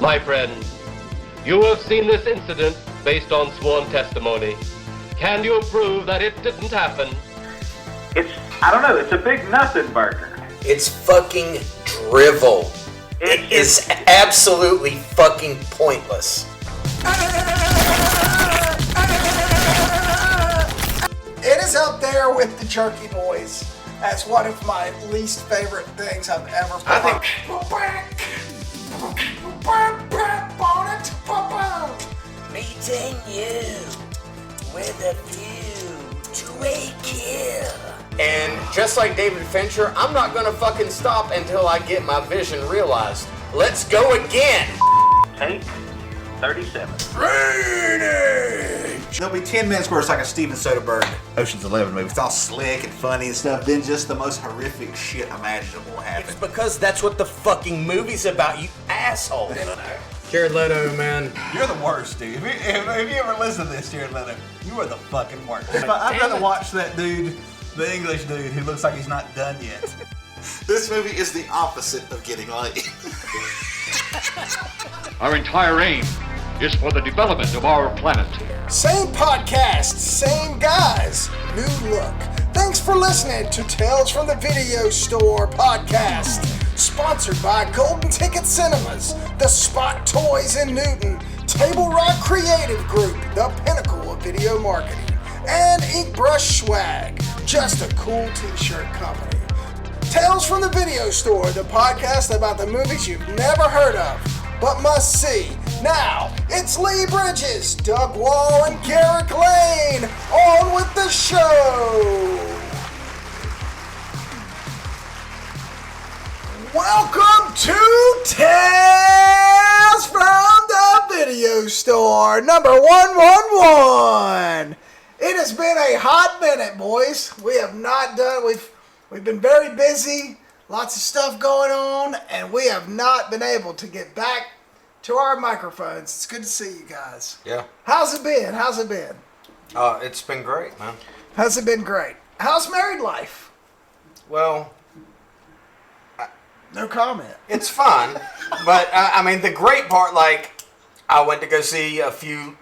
My friends, you have seen this incident based on sworn testimony. Can you prove that it didn't happen? I don't know, it's a big nothing burger. It's fucking drivel. It is absolutely fucking pointless. It is up there with the Jerky Boys as one of my least favorite things I've ever put. I think meeting you with a view to a kill. And just like David Fincher, I'm not gonna fucking stop until I get my vision realized. Let's go again. Take 37. Raining! There'll be 10 minutes where it's like a Steven Soderbergh Ocean's 11 movie. It's all slick and funny and stuff. Then just the most horrific shit imaginable happens. It's because that's what the fucking movie's about, you asshole. Jared Leto, man. You're the worst, dude. If you ever listen to this, Jared Leto, you are the fucking worst. I'd rather watch that dude, the English dude who looks like he's not done yet. This movie is the opposite of getting laid. Our entire aim is for the development of our planet. Same podcast, same guys, new look. Thanks for listening to Tales from the Video Store podcast. Sponsored by Golden Ticket Cinemas, The Spot Toys in Newton, Table Rock Creative Group, the pinnacle of video marketing, and Ink Brush Swag, just a cool t-shirt company. Tales from the Video Store, the podcast about the movies you've never heard of, but must see. Now, it's Lee Bridges, Doug Wall, and Garrick Lane. On with the show! Welcome to Tales from the Video Store, number 111. It has been a hot minute, boys. We have not done, we've been very busy, lots of stuff going on, and we have not been able to get back to our microphones. It's good to see you guys. Yeah. How's it been? It's been great, man. Has it been great? How's married life? Well, No comment. it's fun, but I mean, the great part, like, I went to go see a few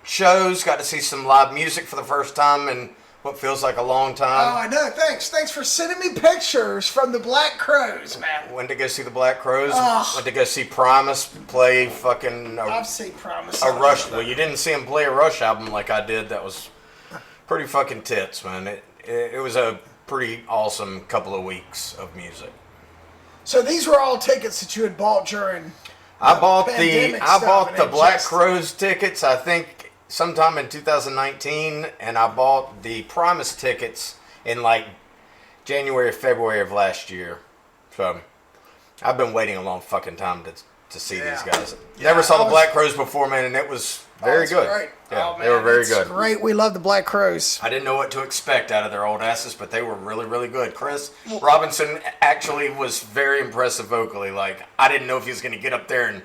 shows, got to see some live music for the first time in what feels like a long Oh, time. I know. Thanks for sending me pictures from the Black Crows, man. Went to go see the Black Crows. Ugh. Went to go see Primus play fucking I've seen Promise. a Rush. Well, you didn't see him play a Rush album like I did. That was pretty fucking tits, man. It was a pretty awesome couple of weeks of music. So these were all tickets that you had bought during. I bought pandemic the stuff, and it Black just- Crows tickets, I think sometime in 2019, and I bought the Primus tickets in like January or February of last year. So I've been waiting a long fucking time to see these guys. Never saw the Black Crows before, man, and it was very good. Great. Yeah, Oh, they were man, very it's good. Great. We love the Black Crows. I didn't know what to expect out of their old asses, but they were really, really good. Chris Robinson actually was very impressive vocally. Like, I didn't know if he was going to get up there and,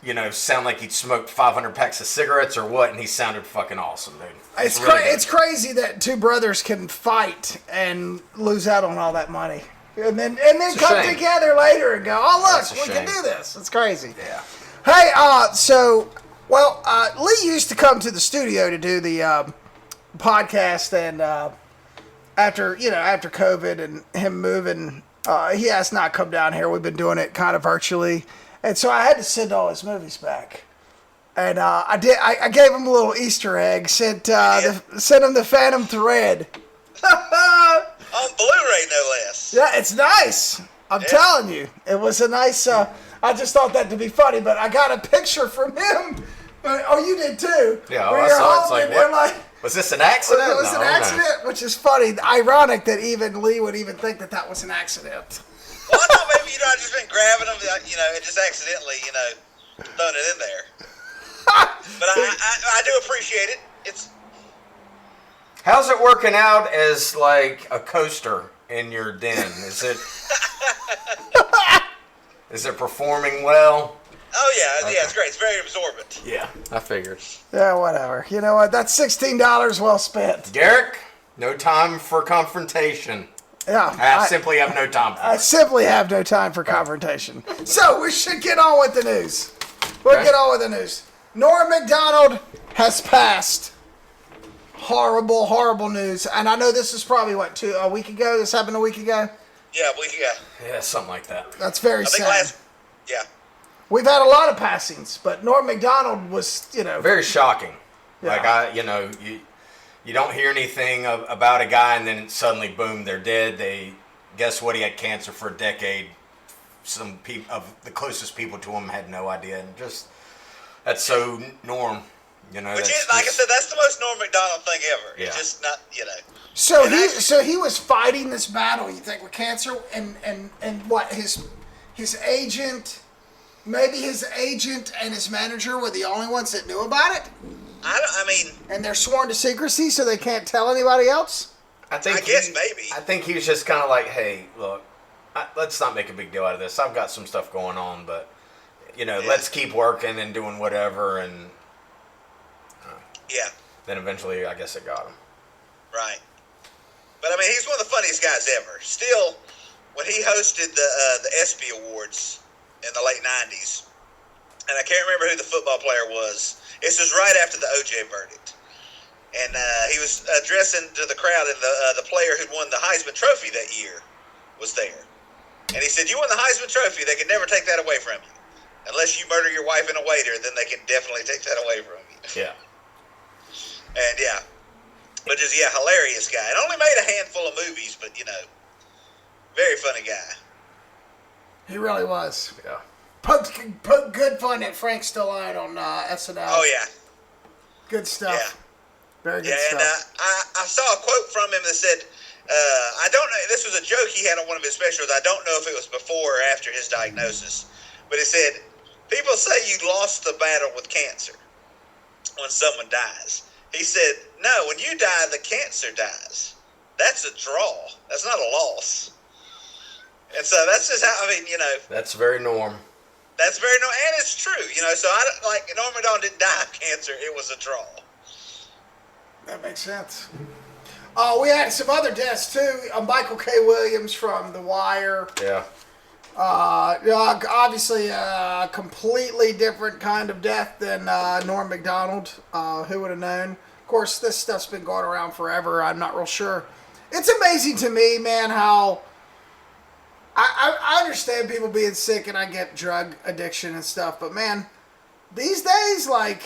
you know, sound like he'd smoked 500 packs of cigarettes or what, and he sounded fucking awesome, dude. It's really good. It's crazy that two brothers can fight and lose out on all that money, and then a come shame. together later and go, "Oh That's a look, we can shame. do this." It's crazy. Yeah. Hey, Lee used to come to the studio to do the podcast, and after COVID and him moving, he has not come down here. We've been doing it kind of virtually, and so I had to send all his movies back. And I did. I gave him a little Easter egg. Sent him the Phantom Thread. On Blu-ray, no less. Yeah, it's nice. I'm telling you, it was a nice. I just thought that to be funny, but I got a picture from him. Oh, you did too. Yeah, Where I you're saw it. It's home like, and they're what? Was this an accident? It was an accident, which is funny. Ironic that even Lee would even think that was an accident. Well, I thought maybe, I've just been grabbing them, and just accidentally, throwing it in there. But I do appreciate it. It's... How's it working out as like a coaster in your den? Is it performing well? Oh, yeah, it's great. It's very absorbent. Yeah, I figured. Yeah, whatever. You know what? That's $16 well spent. Derek, no time for confrontation. Yeah. I simply have no time for I it. simply have no time for confrontation. So we should get on with the news. We'll get on with the news. Norm Macdonald has passed. Horrible, horrible news. And I know this is probably, a week ago? This happened a week ago? Yeah, yeah. Yeah, something like that. That's very I think sad. yeah. We've had a lot of passings, but Norm Macdonald was, Very shocking. Yeah. Like, you don't hear anything about a guy and then suddenly, boom, they're dead. Guess what? He had cancer for a decade. Some people of the closest people to him had no idea. And that's so Norm. Which is, like I said, that's the most Norm Macdonald thing ever. Yeah. It's just not, So he was fighting this battle, you think, with cancer, and what, his agent, maybe his agent and his manager were the only ones that knew about it? And they're sworn to secrecy, so they can't tell anybody else? I guess maybe. I think he was just kind of like, hey, look, let's not make a big deal out of this. I've got some stuff going on, but, let's keep working and doing whatever, and yeah. Then eventually, I guess it got him. Right. But, he's one of the funniest guys ever. Still, when he hosted the ESPY Awards in the late 90s, and I can't remember who the football player was. This was right after the O.J. verdict. And he was addressing to the crowd, and the player who won the Heisman Trophy that year was there. And he said, you won the Heisman Trophy, they can never take that away from you. Unless you murder your wife and a waiter, then they can definitely take that away from you. Yeah. And but just hilarious guy. And only made a handful of movies, but very funny guy. He really was. Yeah. Put good fun at Frank Stallone on SNL. Oh yeah. Good stuff. Yeah. Very good and stuff. I saw a quote from him that said, I don't know, this was a joke he had on one of his specials. I don't know if it was before or after his diagnosis, but it said, people say you lost the battle with cancer when someone dies. He said, no, when you die, the cancer dies. That's a draw. That's not a loss. And so that's just how, That's very Norm. That's very Norm, and it's true, so Norm Macdonald didn't die of cancer. It was a draw. That makes sense. We had some other deaths, too. Michael K. Williams from The Wire. Yeah. Obviously, a completely different kind of death than Norm Macdonald. Who would have known? Of course, this stuff's been going around forever. I'm not real sure. It's amazing to me, man, how... I understand people being sick, and I get drug addiction and stuff, but, man, these days, I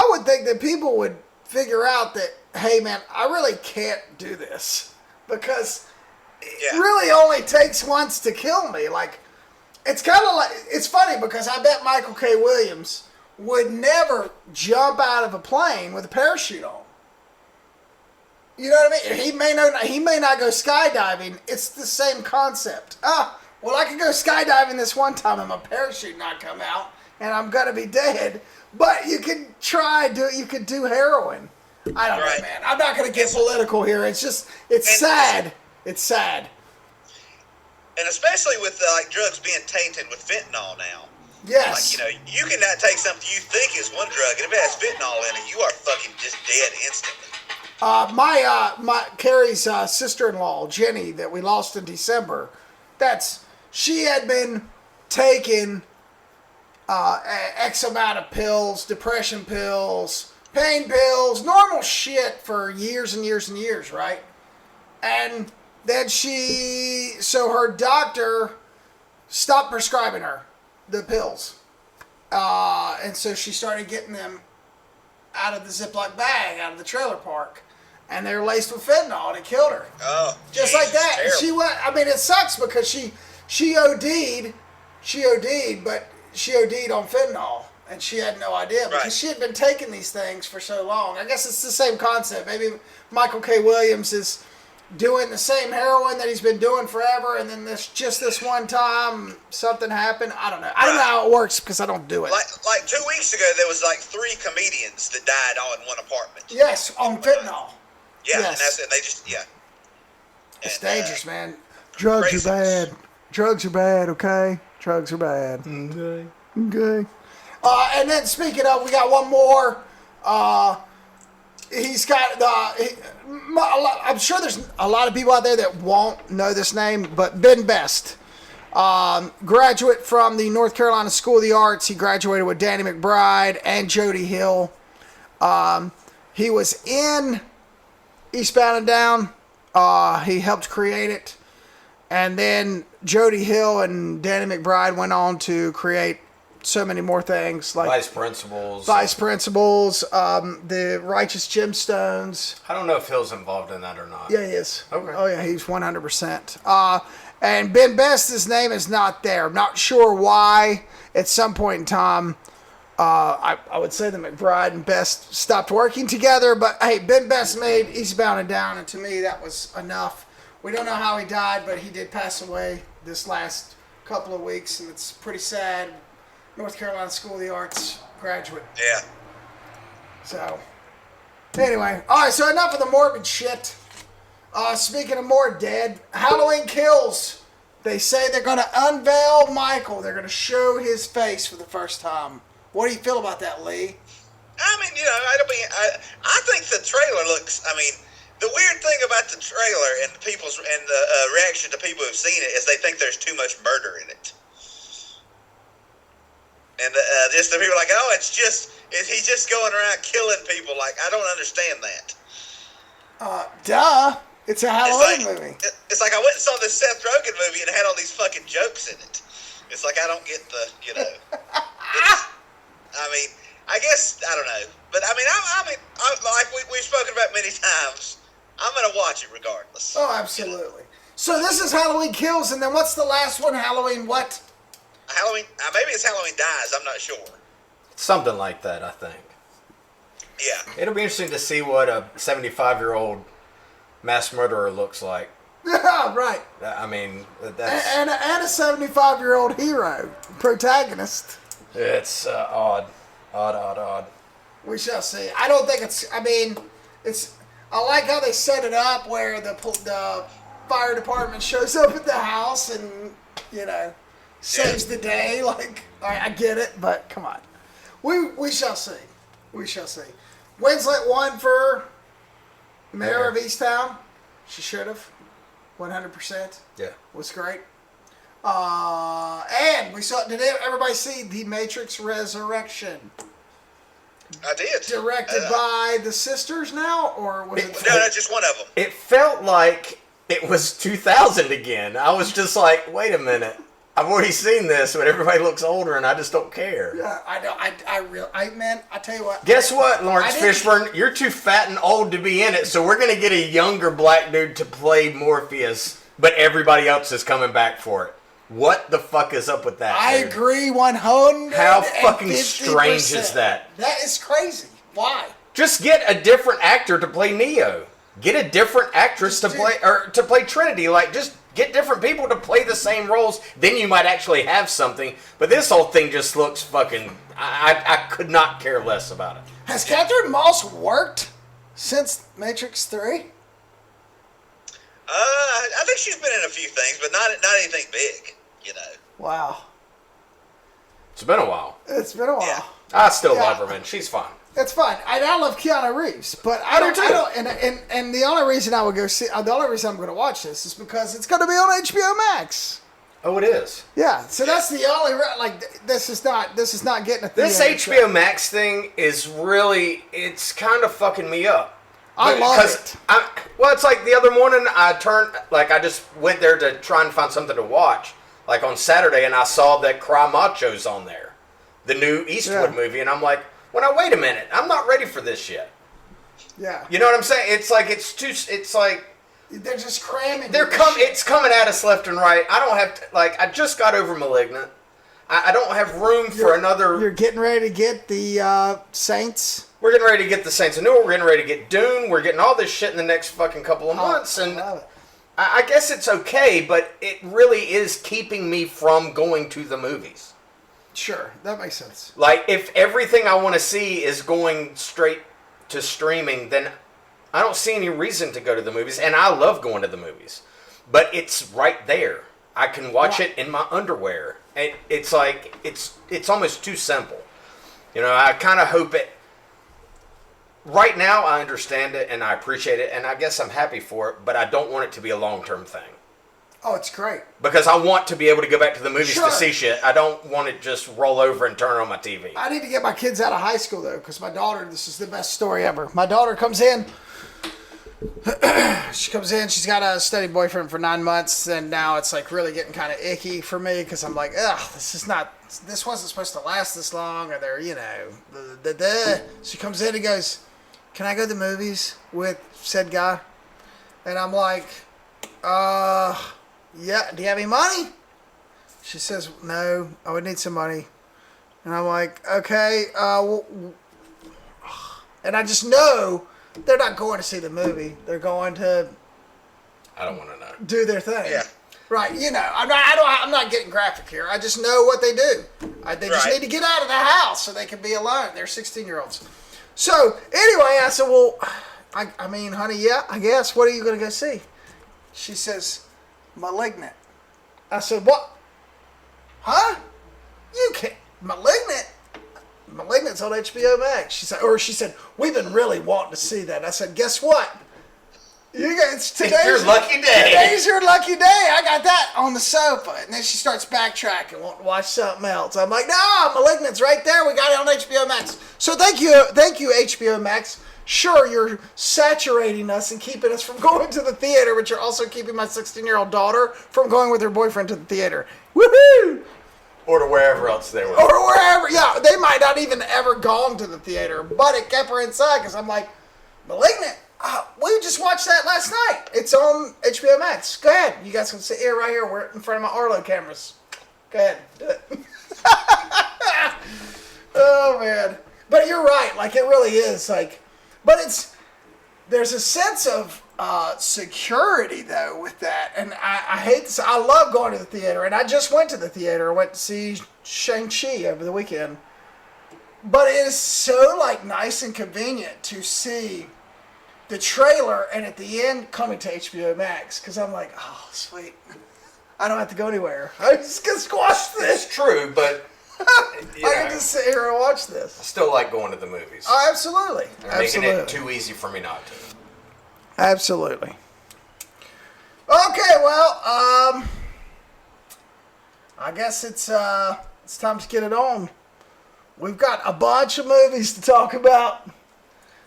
would think that people would figure out that, hey, man, I really can't do this. Because... It really only takes once to kill me. It's kind of like, it's funny because I bet Michael K. Williams would never jump out of a plane with a parachute on. You know what I mean? He may not go skydiving. It's the same concept. Well, I could go skydiving this one time and my parachute not come out and I'm going to be dead. But you could you could do heroin. I don't know, man. I'm not going to get political here. It's sad. It's sad. And especially with drugs being tainted with fentanyl now. Yes. You can take something you think is one drug, and if it has fentanyl in it, you are fucking just dead instantly. My Carrie's sister-in-law, Jenny, that we lost in December, she had been taking X amount of pills, depression pills, pain pills, normal shit for years and years and years, right? And then so her doctor stopped prescribing her the pills. And so she started getting them out of the Ziploc bag, out of the trailer park. And they were laced with fentanyl, and it killed her. Oh, just like that. And she went, it sucks because she OD'd, but she OD'd on fentanyl. And she had no idea because she had been taking these things for so long. I guess it's the same concept. Maybe Michael K. Williams is doing the same heroin that he's been doing forever, and then this one time something happened. I don't know. I don't know how it works because I don't do it. Like 2 weeks ago, there was 3 comedians that died all in one apartment. Yes, on fentanyl. Yeah, yes. And they just It's dangerous, man. Drugs are bad. Drugs are bad. Okay, drugs are bad. Okay. And then speaking of, we got one more. he's got I'm sure there's a lot of people out there that won't know this name, but Ben Best, graduate from the North Carolina School of the Arts. He graduated with Danny McBride and Jody Hill. He was in Eastbound and Down. He helped create it. And then Jody Hill and Danny McBride went on to create so many more things, like Vice Principals. The Righteous Gemstones. I don't know if Hill's involved in that or not. Yeah, he is. Okay. Oh, yeah, he's 100%. And Ben Best's name is not there. I'm not sure why. At some point in time, I would say that McBride and Best stopped working together, but hey, Ben Best made Eastbound and Down, and to me, that was enough. We don't know how he died, but he did pass away this last couple of weeks, and it's pretty sad. North Carolina School of the Arts graduate. Yeah. So, anyway. All right, so enough of the morbid shit. Speaking of more dead, Halloween Kills. They say they're going to unveil Michael. They're going to show his face for the first time. What do you feel about that, Lee? I mean, I think the trailer looks. I mean, the weird thing about the trailer and the reaction to people who've seen it is they think there's too much murder in it. And just the people are like, oh, he's just going around killing people. Like, I don't understand that. Duh. It's a Halloween movie. It's like I went and saw this Seth Rogen movie and it had all these fucking jokes in it. It's like I don't get the, I mean, I guess, I don't know. But, I mean, like we've spoken about many times, I'm going to watch it regardless. Oh, absolutely. So this is Halloween Kills, and then what's the last one? Halloween what? Halloween, maybe it's Halloween Dies, I'm not sure. Something like that, I think. Yeah. It'll be interesting to see what a 75-year-old mass murderer looks like. Yeah, right. I mean, that's... And a 75-year-old hero, protagonist. It's odd. Odd. We shall see. I don't think it's, I mean, it's, I like how they set it up where the fire department shows up at the house and, saves the day. Like, all right, I get it, but come on. We shall see. We shall see. Winslet won for Mayor of Easttown. She should have. 100%. Yeah. Was great. And we saw, did everybody see The Matrix Resurrection? I did. Directed by the sisters now, or was it? No, just one of them. It felt like it was 2000 again. I was just like, wait a minute. I've already seen this, but everybody looks older, and I just don't care. Yeah, I know. I tell you what. Guess what, Lawrence Fishburne? You're too fat and old to be in it, so we're going to get a younger black dude to play Morpheus, but everybody else is coming back for it. What the fuck is up with that? I agree 100%. How fucking strange is that? That is crazy. Why? Just get a different actor to play Neo. Get a different actress to play Trinity. Like, just get different people to play the same roles. Then you might actually have something. But this whole thing just looks fucking... I could not care less about it. Has Catherine Moss worked since Matrix 3? I think she's been in a few things, but not anything big, Wow. It's been a while. It's been a while. Yeah. I still love her, man. She's fine. It's fine. I love Keanu Reeves, but I don't. And the only reason I would go see, the only reason I'm going to watch this is because it's going to be on HBO Max. Oh, it is. Yeah. So that's the only this is not getting a theater. This HBO Max thing is really, it's kind of fucking me up. I love it. Well, it's like the other morning I just went there to try and find something to watch, like on Saturday, and I saw that Cry Macho's on there, the new Eastwood movie, and I'm like, well, now wait a minute, I'm not ready for this yet. Yeah. You know what I'm saying? It's like they're just cramming. It's coming at us left and right. I don't have to, I just got over Malignant. I don't have room for another. You're getting ready to get the Saints. We're getting ready to get the Saints of Newark. We're getting ready to get Dune. We're getting all this shit in the next fucking couple of months. And I guess it's okay, but it really is keeping me from going to the movies. Sure, that makes sense. Like, if everything I want to see is going straight to streaming, then I don't see any reason to go to the movies. And I love going to the movies. But it's right there. I can watch it in my underwear. It's like, it's almost too simple. I kind of hope it... right now I understand it and I appreciate it, and I guess I'm happy for it, but I don't want it to be a long-term thing. Oh, it's great. Because I want to be able to go back to the movies Sure. to see shit. I don't want it just roll over and turn on my TV. I need to get my kids out of high school, though, because my daughter, this is the best story ever. My daughter comes in. She comes in. She's got a steady boyfriend for 9 months, and now it's like really getting kind of icky for me because I'm like, ugh, this wasn't supposed to last this long, or they're, She comes in and goes, "Can I go to the movies with said guy?" And I'm like, yeah, do you have any money? She says, "No, I would need some money." And I'm like, okay, and I just know they're not going to see the movie. They're going to I don't want to know. do their thing. Yeah. Right, I'm not getting graphic here. I just know what they do. They just Right. need to get out of the house so they can be alone. They're 16-year-olds. So, anyway, I said, well, I mean, honey, yeah, I guess. What are you going to go see? She says, Malignant. I said, what? Huh? You can't. Malignant? Malignant's on HBO Max. She said, we've been really wanting to see that. I said, guess what? It's your lucky day. Today's your lucky day. I got that on the sofa. And then she starts backtracking, wanting to watch something else. I'm like, no, Malignant's right there. We got it on HBO Max. So thank you, HBO Max. Sure, you're saturating us and keeping us from going to the theater, but you're also keeping my 16-year-old daughter from going with her boyfriend to the theater. Woohoo! Or to wherever else they were. Or wherever. Yeah, they might not even ever gone to the theater, but it kept her inside because I'm like, Malignant? We just watched that last night. It's on HBO Max. Go ahead. You guys can sit here right here. We're in front of my Arlo cameras. Go ahead. Do it. Oh, man. But you're right. Like, it really is. Like, but there's a sense of security, though, with that. And I hate this. I love going to the theater. And I just went to the theater. I went to see Shang-Chi over the weekend. But it is so, like, nice and convenient to see the trailer and at the end coming to HBO Max. Because I'm like, oh, sweet. I don't have to go anywhere. I just can squash this. It's true, but I can just sit here and watch this. I still like going to the movies. Oh, absolutely. They're making it too easy for me not to. Absolutely. Okay, well, I guess it's time to get it on. We've got a bunch of movies to talk about.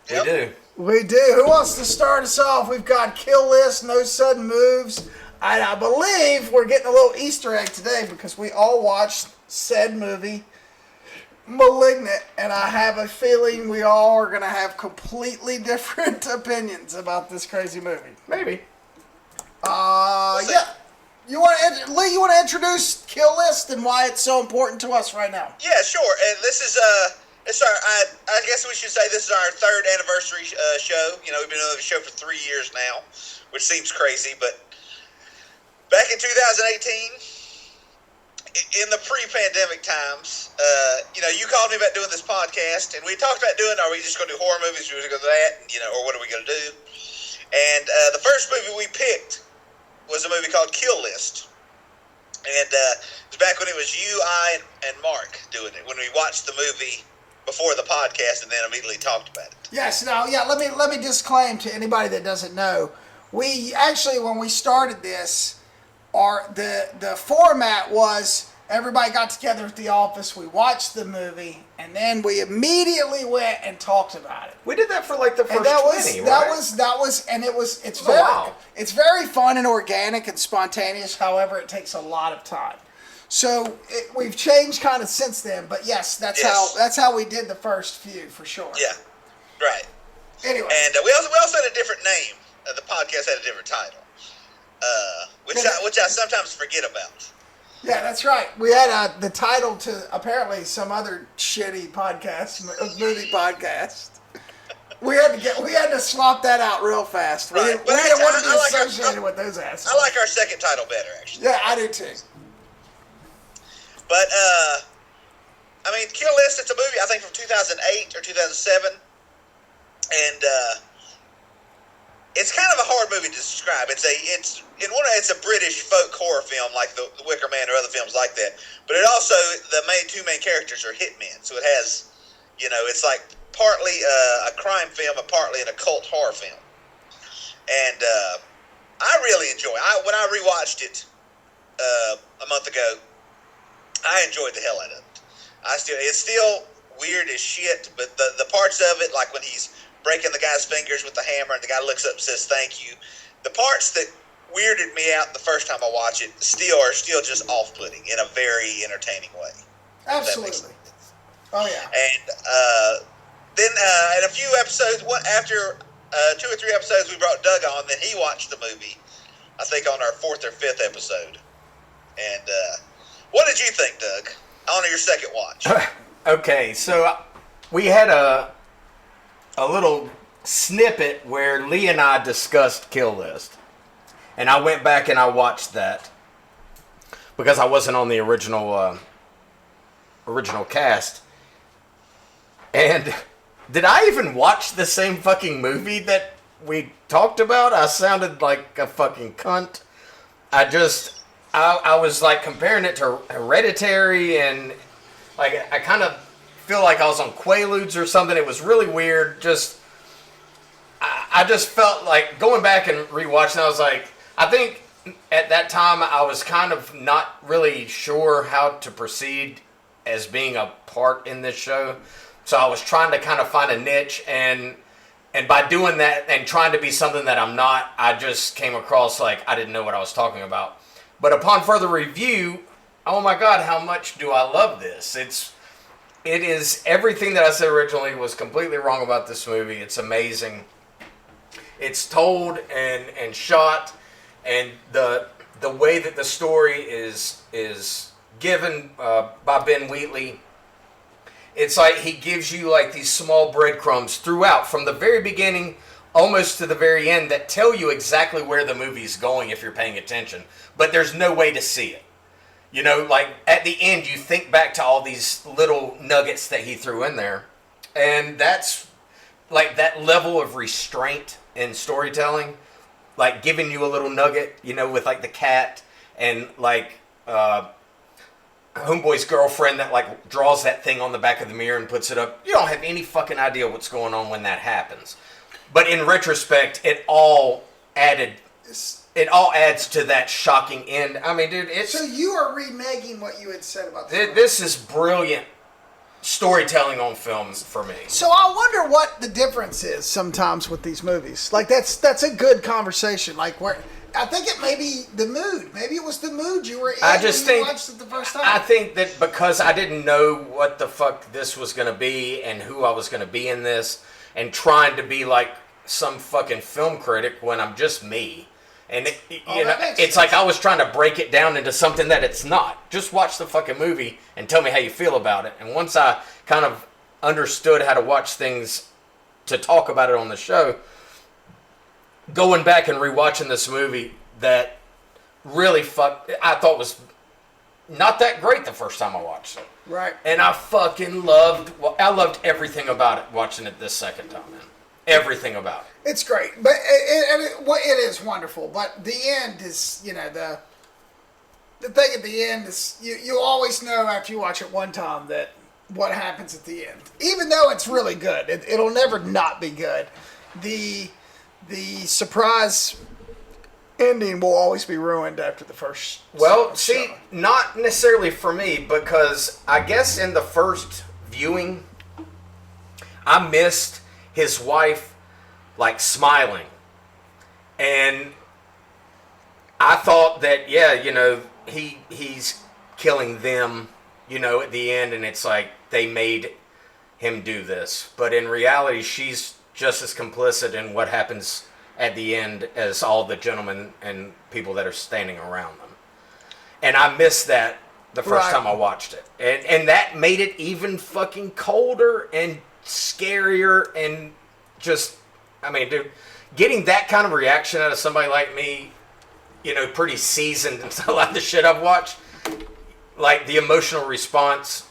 Yep. We do. We do. Who wants to start us off? We've got Kill List, No Sudden Moves. And I believe we're getting a little Easter egg today because we all watched said movie, Malignant, and I have a feeling we all are going to have completely different opinions about this crazy movie. Maybe. Yeah. Lee, you want to introduce Kill List and why it's so important to us right now? Yeah, sure. And this is it's our. I guess we should say this is our third anniversary show. You know, we've been on the show for 3 years now, which seems crazy, but back in 2018, in the pre-pandemic times, you called me about doing this podcast, and we talked about are we just going to do horror movies? Are we going to go to that? Or what are we going to do? And the first movie we picked was a movie called Kill List. And it was back when it was you, I, and Mark doing it, when we watched the movie before the podcast and then immediately talked about it. Yes, let me disclaim to anybody that doesn't know. We actually, when we started this, the format was everybody got together at the office, we watched the movie, and then we immediately went and talked about it. We did that for like the first And that 20, right? It's very fun and organic and spontaneous. However, it takes a lot of time. So we've changed kind of since then, but yes, that's how we did the first few for sure. Yeah, right. Anyway, and we also had a different name. The podcast had a different title, which I sometimes forget about. Yeah, that's right. We had the title to apparently some other shitty podcast, movie podcast. We had to swap that out real fast. We didn't want to be associated with those assholes. I like our second title better, actually. Yeah, I do too. But Kill List, it's a movie I think from 2008 or 2007, and it's kind of a hard movie to describe. It's a British folk horror film like the Wicker Man or other films like that. But it also, the two main characters are hitmen, so it has, it's like partly a crime film and partly an occult horror film. And I really enjoy it. When I rewatched it a month ago, I enjoyed the hell out of it. It's still weird as shit, but the parts of it, like when he's breaking the guy's fingers with the hammer and the guy looks up and says thank you, the parts that weirded me out the first time I watch it are still just off-putting in a very entertaining way. Absolutely. Oh yeah. And then in a few episodes, after 2 or 3 episodes, we brought Doug on. Then he watched the movie. I think on our 4th or 5th episode. And what did you think, Doug? On your second watch. Okay, so we had a little snippet where Lee and I discussed Kill List. And I went back and I watched that because I wasn't on the original cast. And did I even watch the same fucking movie that we talked about? I sounded like a fucking cunt. I was like comparing it to Hereditary, and like I kind of feel like I was on Quaaludes or something. It was really weird. I just felt like going back and rewatching, I was like, I think at that time I was kind of not really sure how to proceed as being a part in this show. So I was trying to kind of find a niche, and by doing that and trying to be something that I'm not, I just came across like I didn't know what I was talking about. But upon further review, oh my God, how much do I love this? It is everything that I said originally was completely wrong about this movie. It's amazing. It's told and shot, and the way that the story is given by Ben Wheatley. It's like he gives you like these small breadcrumbs throughout, from the very beginning almost to the very end, that tell you exactly where the movie's going if you're paying attention. But there's no way to see it. You know, like at the end, you think back to all these little nuggets that he threw in there. And that's like that level of restraint in storytelling, like giving you a little nugget, you know, with like the cat and like Homeboy's girlfriend that like draws that thing on the back of the mirror and puts it up. You don't have any fucking idea what's going on when that happens. But in retrospect, it all adds to that shocking end. I mean, dude, it's... So you are reneging what you had said about this. This is brilliant storytelling on film for me. So I wonder what the difference is sometimes with these movies. Like that's a good conversation. Like where I think it may be the mood. Maybe it was the mood you were in when you watched it the first time. I think that because I didn't know what the fuck this was going to be and who I was going to be in this, and trying to be like some fucking film critic when I'm just me. And it's like I was trying to break it down into something that it's not. Just watch the fucking movie and tell me how you feel about it. And once I kind of understood how to watch things to talk about it on the show, going back and rewatching this movie that really I thought was not that great the first time I watched it. Right. And I fucking loved everything about it watching it this second time, man. Everything about it. It's great, but it is wonderful. But the end is, you know, the thing at the end is you always know after you watch it one time that what happens at the end. Even though it's really good, it'll never not be good. The surprise ending will always be ruined after the first. Well, see, not necessarily for me, because I guess in the first viewing, I missed his wife like smiling, and I thought that, yeah, you know, he's killing them, you know, at the end, and it's like they made him do this, but in reality she's just as complicit in what happens at the end as all the gentlemen and people that are standing around them. And I missed that the first time I watched it, and that made it even fucking colder and scarier. And just, I mean, dude, getting that kind of reaction out of somebody like me, you know, pretty seasoned and a lot of the shit I've watched, like the emotional response,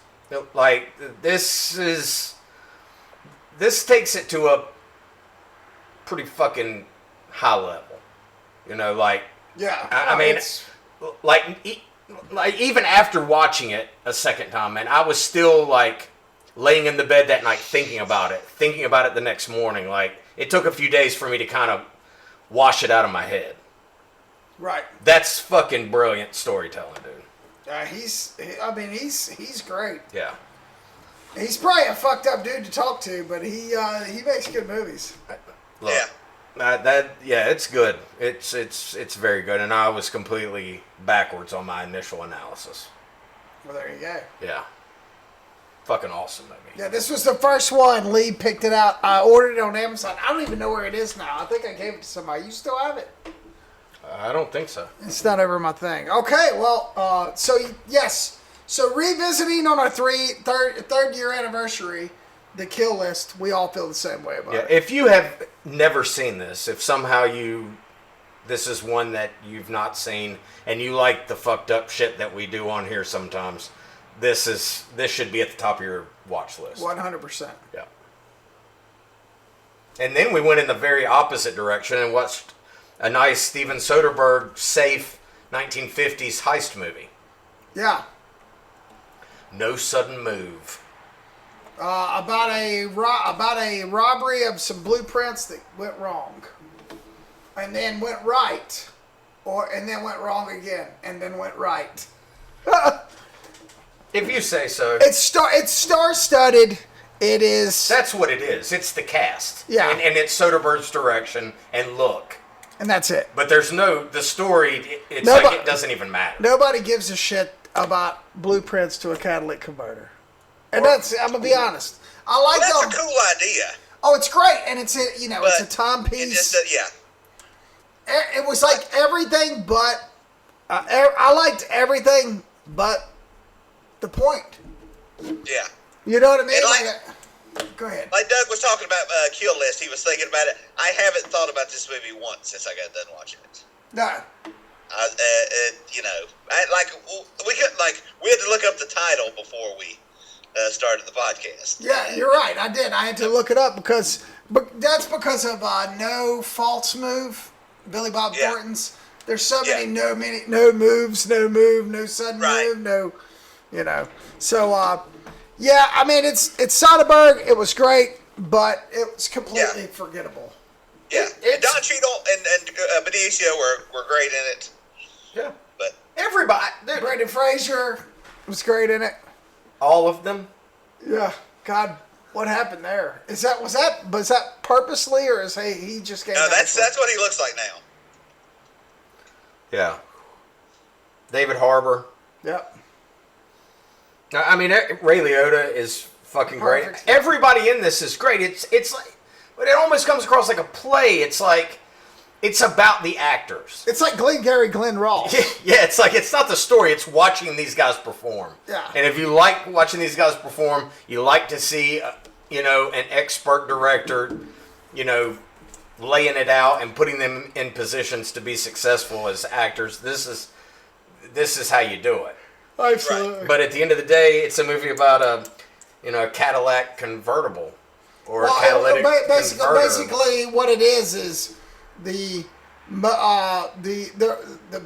like this takes it to a pretty fucking high level, you know, like, yeah. I mean, like even after watching it a second time, man, I was still like laying in the bed that night thinking about it the next morning. Like, it took a few days for me to kind of wash it out of my head. Right. That's fucking brilliant storytelling, dude. He's great. Yeah. He's probably a fucked up dude to talk to, but he makes good movies. Look, Yeah. It's good. It's very good, and I was completely backwards on my initial analysis. Well, there you go. Yeah. Fucking awesome movie. Yeah, this was the first one. Lee picked it out. I ordered it on Amazon. I don't even know where it is now. I think I gave it to somebody. You still have it? I don't think so. It's not ever my thing. Okay, well, yes. So revisiting on our third year anniversary, the Kill List, we all feel the same way about it. If you have never seen this, if somehow this is one that you've not seen, and you like the fucked up shit that we do on here sometimes, this should be at the top of your watch list. 100%. Yeah. And then we went in the very opposite direction and watched a nice Steven Soderbergh safe 1950s heist movie. Yeah. No Sudden Move. About a robbery of some blueprints that went wrong, and then went right, and then went wrong again, and then went right. If you say so. It's star-studded. It is. That's what it is. It's the cast. Yeah. And it's Soderbergh's direction and look. And that's it. But there's the story, it's Nobody, like it doesn't even matter. Nobody gives a shit about blueprints to a catalytic converter. And I'm going to be honest. I like That's them. a cool idea. Oh, it's great. And it's a timepiece. It was like everything but, I liked everything but the point. Yeah. You know what I mean? And go ahead. Like Doug was talking about Kill List, he was thinking about it. I haven't thought about this movie once since I got done watching it. No. We had to look up the title before we started the podcast. Yeah, you're right. I did. I had to look it up because that's because of No False Move, Billy Bob Thornton's. There's so many no moves, no move, no sudden move, no, So, I mean, it's Soderbergh. It was great, but it was completely forgettable. Yeah, and Don Cheadle and Benicio were great in it. Yeah. But everybody. Brendan Fraser was great in it. All of them? Yeah. God, what happened there? Was that purposely, or is he just gave? No, that's what he looks like now. Yeah. David Harbour. Yep. I mean, Ray Liotta is fucking great. Everybody in this is great. It's like, but it almost comes across like a play. It's like, it's about the actors. It's like Glenn Ross. Yeah, it's like, it's not the story. It's watching these guys perform. Yeah. And if you like watching these guys perform, you like to see, an expert director, laying it out and putting them in positions to be successful as actors. This is how you do it. Absolutely. But at the end of the day, it's a movie about a Cadillac convertible or a catalytic converter. Basically, what it is the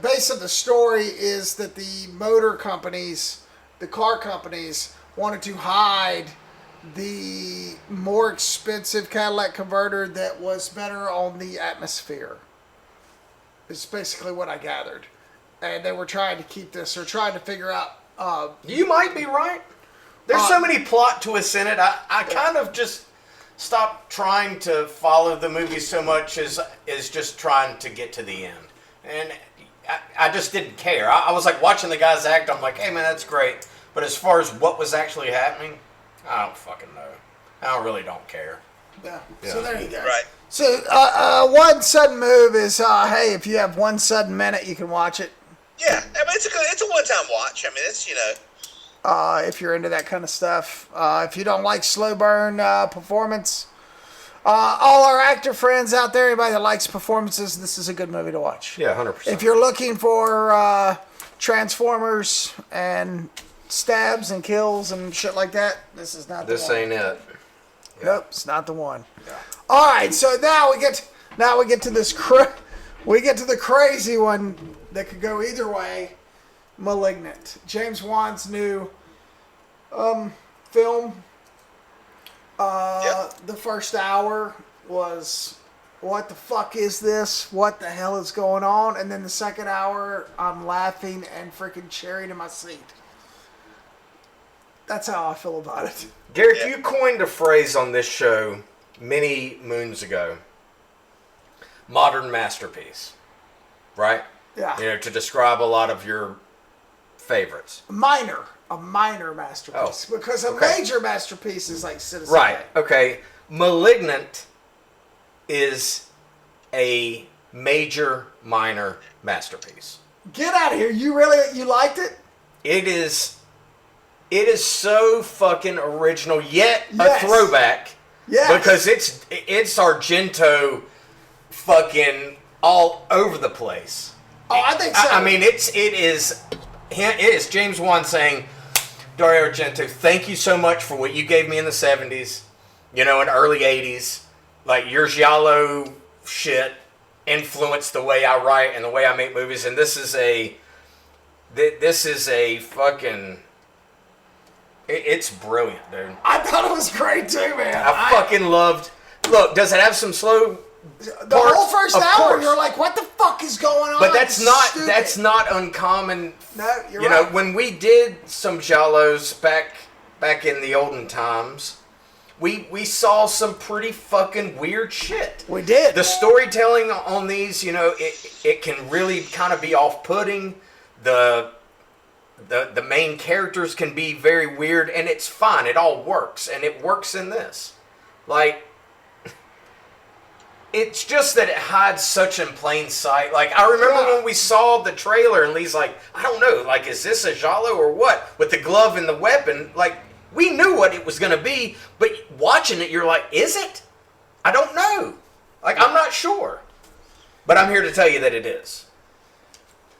base of the story is that the motor companies, the car companies, wanted to hide the more expensive Cadillac converter that was better on the atmosphere. It's basically what I gathered. And they were trying to keep this, or trying to figure out. You might be right. There's so many plot twists in it. I kind of just stopped trying to follow the movie so much as just trying to get to the end. And I just didn't care. I was like watching the guys act. I'm like, hey man, that's great. But as far as what was actually happening, I don't fucking know. I really don't care. Yeah. So there you go. Right. So one sudden move is, hey, if you have 1 sudden minute, you can watch it. Yeah, I mean it's a one-time watch. I mean it's if you're into that kind of stuff. If you don't like slow burn performance, all our actor friends out there, anybody that likes performances, this is a good movie to watch. Yeah, 100%. If you're looking for Transformers and stabs and kills and shit like that, this is not the one. This ain't it. Yeah. Nope, it's not the one. Yeah. All right, so now we get to this we get to the crazy one that could go either way. Malignant. James Wan's new film. The first hour was, what the fuck is this? What the hell is going on? And then the second hour, I'm laughing and freaking cheering in my seat. That's how I feel about it. Derek, you coined a phrase on this show many moons ago. Modern masterpiece. Right? Yeah. You know, to describe a lot of your favorites. A minor masterpiece. Oh, because a major masterpiece is like Citizen Right. Kane. Okay. Malignant is a major minor masterpiece. Get out of here. You liked it? It is so fucking original, yet Yes. a throwback. Yes. Because it's Argento fucking all over the place. Oh, I think so. I mean, it is James Wan saying, Dario Argento, thank you so much for what you gave me in the 70s, you know, and early 80s. Like, your giallo shit influenced the way I write and the way I make movies, and this is a fucking... It's brilliant, dude. I thought it was great too, man. I fucking loved... Look, does it have some slow the parts? whole first Of hour, course. you're like, what the fuck is going on? But that's It's not stupid. uncommon. No, you're you right. know, when we did some giallos back in the olden times, we saw some pretty fucking weird shit. We did. The storytelling on these, you know, it can really kind of be off-putting. The main characters can be very weird, and it's fine. It all works, and it works in this. Like, it's just that it hides such in plain sight. Like, I remember when we saw the trailer, and Lee's like, I don't know, like, is this a giallo or what? With the glove and the weapon, like, we knew what it was going to be, but watching it, you're like, is it? I don't know. Like, I'm not sure. But I'm here to tell you that it is.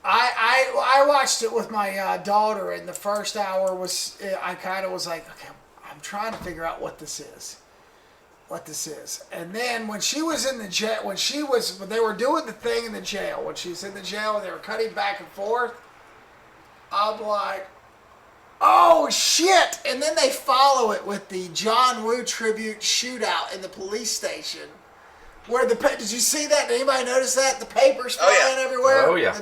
I watched it with my daughter, and the first hour was, I kind of was like, okay, I'm trying to figure out what this is. And then when she was in the jail, when they were doing the thing in the jail, when she was in the jail and they were cutting back and forth, I'm like, oh shit! And then they follow it with the John Woo tribute shootout in the police station. Where did you see that? Did anybody notice that? The papers flying everywhere? Oh, yeah.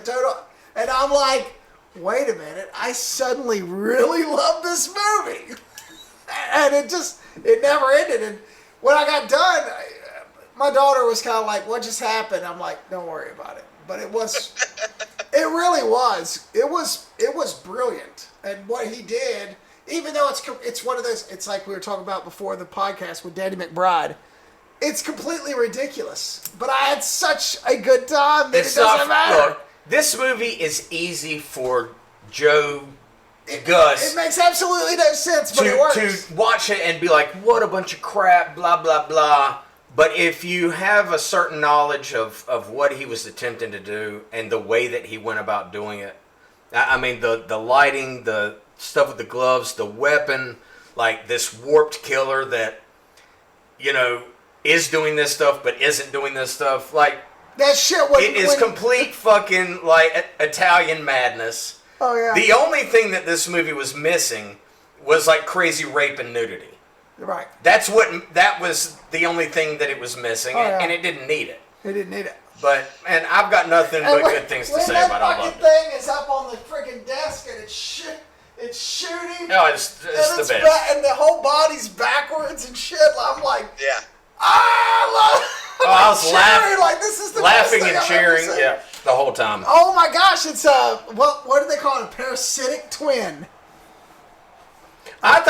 And I'm like, wait a minute, I suddenly really love this movie. And it never ended. And when I got done, my daughter was kind of like, what just happened? I'm like, don't worry about it. But it really was. It was brilliant. And what he did, even though it's one of those, it's like we were talking about before the podcast with Danny McBride. It's completely ridiculous. But I had such a good time that it doesn't matter. Look, this movie is easy for Joe Gus. It makes absolutely no sense, but it works. To watch it and be like, what a bunch of crap, blah, blah, blah. But if you have a certain knowledge of what he was attempting to do and the way that he went about doing it, I mean, the lighting, the stuff with the gloves, the weapon, like this warped killer that, you know, is doing this stuff but isn't doing this stuff. Like, that shit it is complete fucking, like, Italian madness. Oh, yeah. The only thing that this movie was missing was, like, crazy rape and nudity. Right. That was the only thing that it was missing, and it didn't need it. It didn't need it. But, and I've got nothing but good things to say about it. I love When that fucking thing is up on the freaking desk and it's shooting. No, it's the best. And the whole body's backwards and shit. I'm like, Yeah. I love it. I was cheering, like, this is the laughing best thing and I've ever cheering, seen. the whole time. Oh my gosh, it's what do they call it? A parasitic twin. I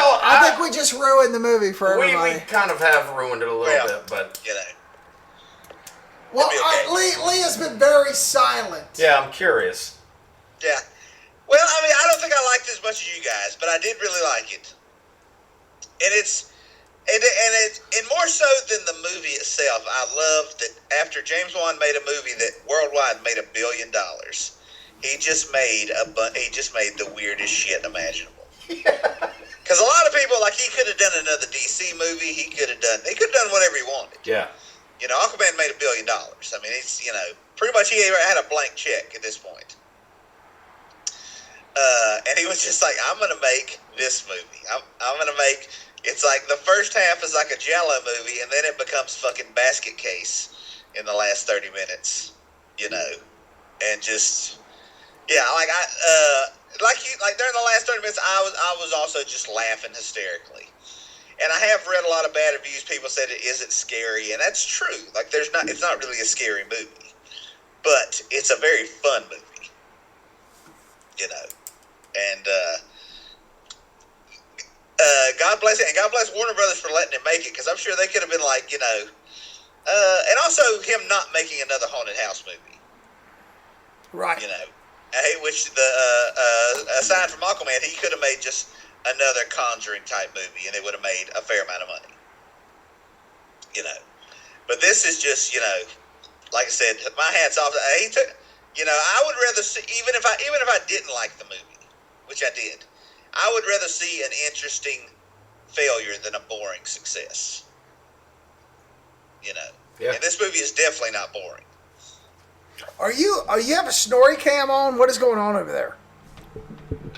think we just ruined the movie for everybody. We kind of have ruined it a little bit, but You know. Well, okay. Lee has been very silent. yeah, I'm curious. Yeah. Well, I mean, I don't think I liked it as much as you guys, but I did really like it. And and more so than the movie itself, I loved that after James Wan made a movie that worldwide made $1 billion, he just made the weirdest shit imaginable. Because a lot of people, like, he could have done another DC movie. He could have done whatever he wanted. Yeah. You know, Aquaman made $1 billion. I mean, it's, you know, pretty much he had a blank check at this point. And he was just like, I'm going to make this movie. I'm going to make, it's like the first half is like a Jello movie, and then it becomes fucking Basket Case in the last 30 minutes, and just, yeah, like during the last 30 minutes, I was also just laughing hysterically. And I have read a lot of bad reviews. People said it isn't scary, and that's true. Like, it's not really a scary movie, but it's a very fun movie, And God bless it, and God bless Warner Brothers for letting him make it, because I'm sure they could have been like, and also him not making another haunted house movie, Right. Which aside from Aquaman, he could have made just another Conjuring type movie, and it would have made a fair amount of money. But this is just, like I said, my hat's off. He took, I would rather see, even if I didn't like the movie, which I did, I would rather see an interesting failure than a boring success. Yeah. And this movie is definitely not boring. Are you have a snorri cam on? What is going on over there?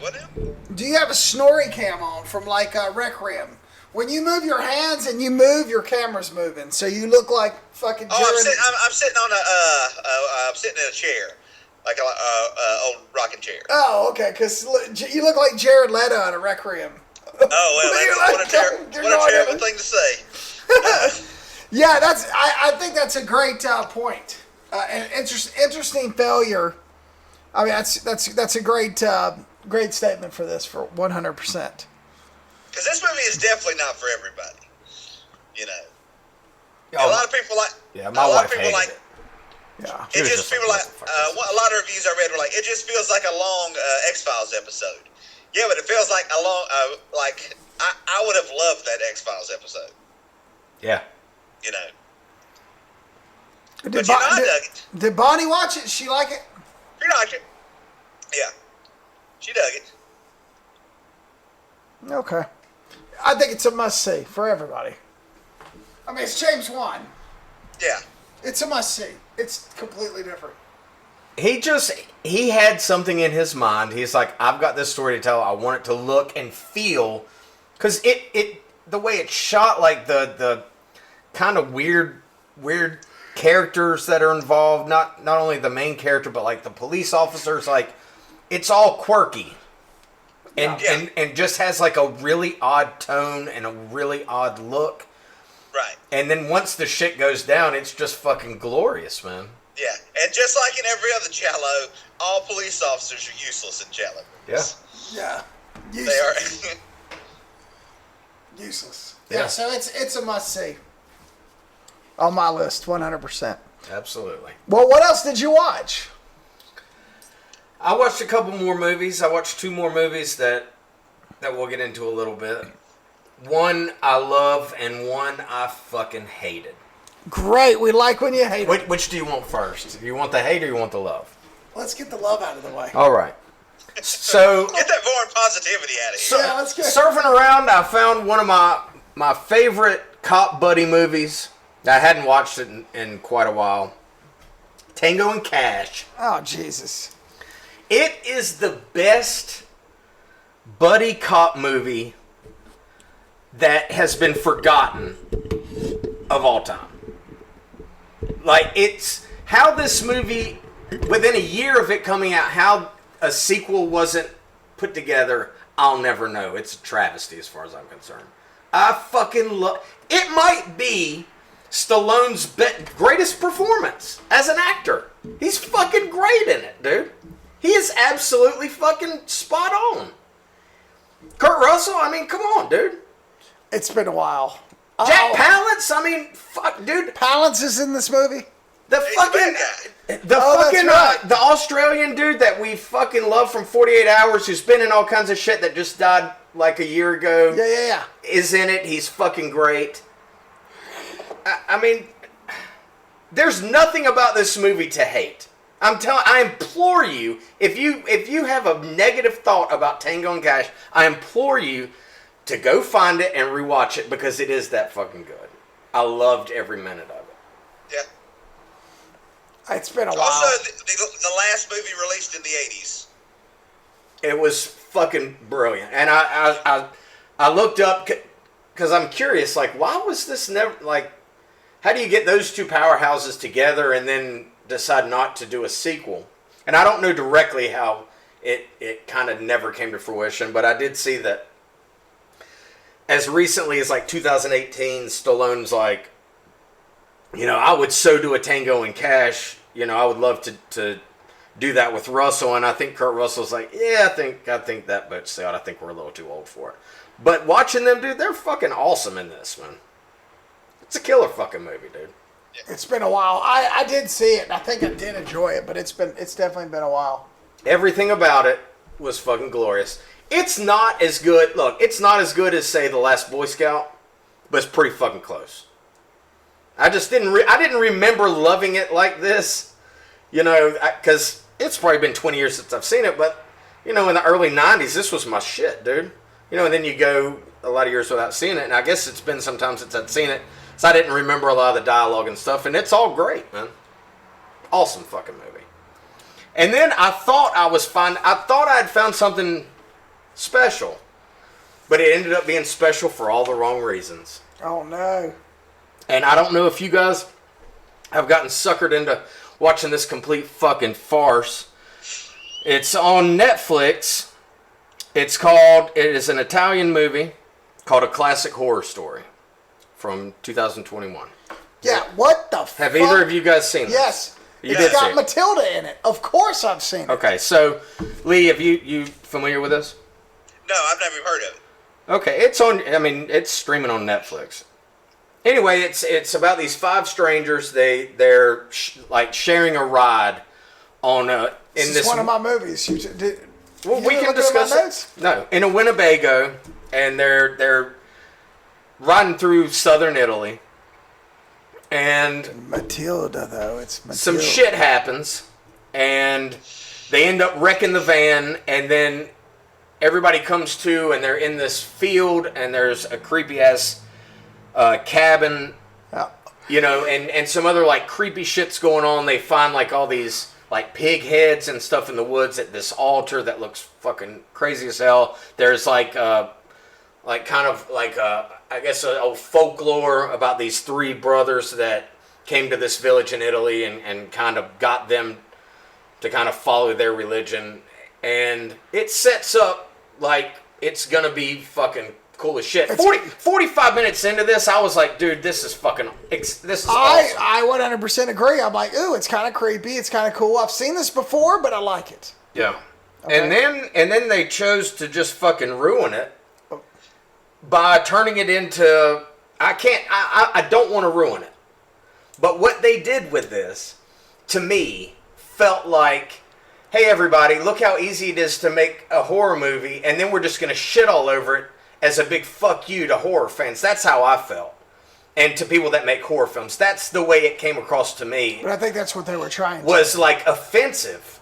What now? Do you have a snorri cam on from like Requiem? When you move your hands and you move, your camera's moving, so you look like fucking. Oh, I'm sitting on I'm sitting in a chair, like a old rocking chair. Oh, okay, because you look like Jared Leto in a Requiem. Oh well, what a terrible thing to say. Yeah, I think that's a great point. An interesting failure. I mean, that's a great statement for this, for 100%. Because this movie is definitely not for everybody. Oh, a lot of people like. Yeah, my wife hated it. Yeah. It just people like a lot of reviews I read were like, it just feels like a long X-Files episode. Yeah, but it feels like a long like I would have loved that X-Files episode. Yeah. But I dug it. Did Bonnie watch it? She like it? She liked it. Yeah, she dug it. Okay. I think it's a must-see for everybody. I mean, it's James Wan. Yeah. It's a must-see. It's completely different. He had something in his mind. He's like, I've got this story to tell. I want it to look and feel, because the way it's shot, like the kind of weird characters that are involved, not only the main character, but like the police officers, like it's all quirky. And just has like a really odd tone and a really odd look. Right. And then once the shit goes down, it's just fucking glorious, man. Yeah, and just like in every other Giallo, all police officers are useless in Giallo movies. Yeah. They are. Useless. Yeah. Yeah, so it's a must-see. On my list, 100%. Absolutely. Well, what else did you watch? I watched a couple more movies. I watched 2 more movies that we'll get into a little bit. One I love and one I fucking hated. Great. We like when you hate it. Which do you want first? Do you want the hate or you want the love? Let's get the love out of the way. All right. So Get that foreign positivity out of here. Yeah, let's go. surfing around, I found one of my favorite cop buddy movies. I hadn't watched it in quite a while. Tango and Cash. Oh, Jesus. It is the best buddy cop movie that has been forgotten of all time. Like, it's how this movie, within a year of it coming out, how a sequel wasn't put together, I'll never know. It's a travesty as far as I'm concerned. I fucking love it. Might be Stallone's greatest performance as an actor. He's fucking great in it, dude. He is absolutely fucking spot on. Kurt Russell, I mean, come on, dude. It's been a while. Jack Palance, I mean, fuck, dude. Palance is in this movie? The fucking, the Australian dude that we fucking love from 48 Hours, who's been in all kinds of shit that just died like a year ago. Yeah. Is in it. He's fucking great. I mean, there's nothing about this movie to hate. I implore you, if you have a negative thought about Tango and Cash, I implore you to go find it and rewatch it, because it is that fucking good. I loved every minute of it. Yeah. It's been a while. Also, the last movie released in the 80s. It was fucking brilliant. And I looked up because I'm curious, like, why was this never, like, how do you get those two powerhouses together and then decide not to do a sequel? And I don't know directly how it kind of never came to fruition, but I did see that as recently as like 2018, Stallone's like, you know, I would so do a Tango and Cash. You know, I would love to do that with Russell. And I think Kurt Russell's like, yeah, I think that boat's sailed. I think we're a little too old for it. But watching them, dude, they're fucking awesome in this, man. It's a killer fucking movie, dude. It's been a while. I did see it. I think I did enjoy it, but it's definitely been a while. Everything about it was fucking glorious. It's not as good. Look, it's not as good as, say, The Last Boy Scout, but it's pretty fucking close. I just didn't. I didn't remember loving it like this, you know, because it's probably been 20 years since I've seen it. But you know, in the early 90s, this was my shit, dude. You know, and then you go a lot of years without seeing it, and I guess it's been some time since I'd seen it, so I didn't remember a lot of the dialogue and stuff. And it's all great, man. Awesome fucking movie. And then I thought I had found something special, but it ended up being special for all the wrong reasons. Oh no. And I don't know if you guys have gotten suckered into watching this complete fucking farce. It's on Netflix. It is an Italian movie called A Classic Horror Story from 2021. Yeah, what the fuck? Have either of you guys seen this? Yes. You It's did see got it. Matilda in it. Of course I've seen it. Okay, so Lee, have you familiar with this? No, I've never even heard of it. Okay, it's streaming on Netflix. Anyway, it's about these 5 strangers. They're like sharing a ride on This is one of my movies. We can look discuss at my it. notes? No, in a Winnebago, and they're riding through southern Italy, and Matilda, though. It's Matilda. some shit happens, and they end up wrecking the van, and then everybody comes to, and they're in this field, and there's a creepy ass cabin, you know, and some other like creepy shit's going on. They find like all these like pig heads and stuff in the woods at this altar that looks fucking crazy as hell. There's like kind of like I guess a old folklore about these 3 brothers that came to this village in Italy and kind of got them to kind of follow their religion. And it sets up like it's gonna be fucking cool as shit. 45 minutes into this, I was like, dude, this is awesome. I 100% agree. I'm like, ooh, it's kind of creepy. It's kind of cool. I've seen this before, but I like it. Yeah. Okay. And then they chose to just fucking ruin it by turning it into, I don't want to ruin it. But what they did with this, to me, felt like, hey everybody, look how easy it is to make a horror movie, and then we're just going to shit all over it as a big fuck you to horror fans. That's how I felt. And to people that make horror films. That's the way it came across to me. But I think that's what they were trying to. Was like offensive.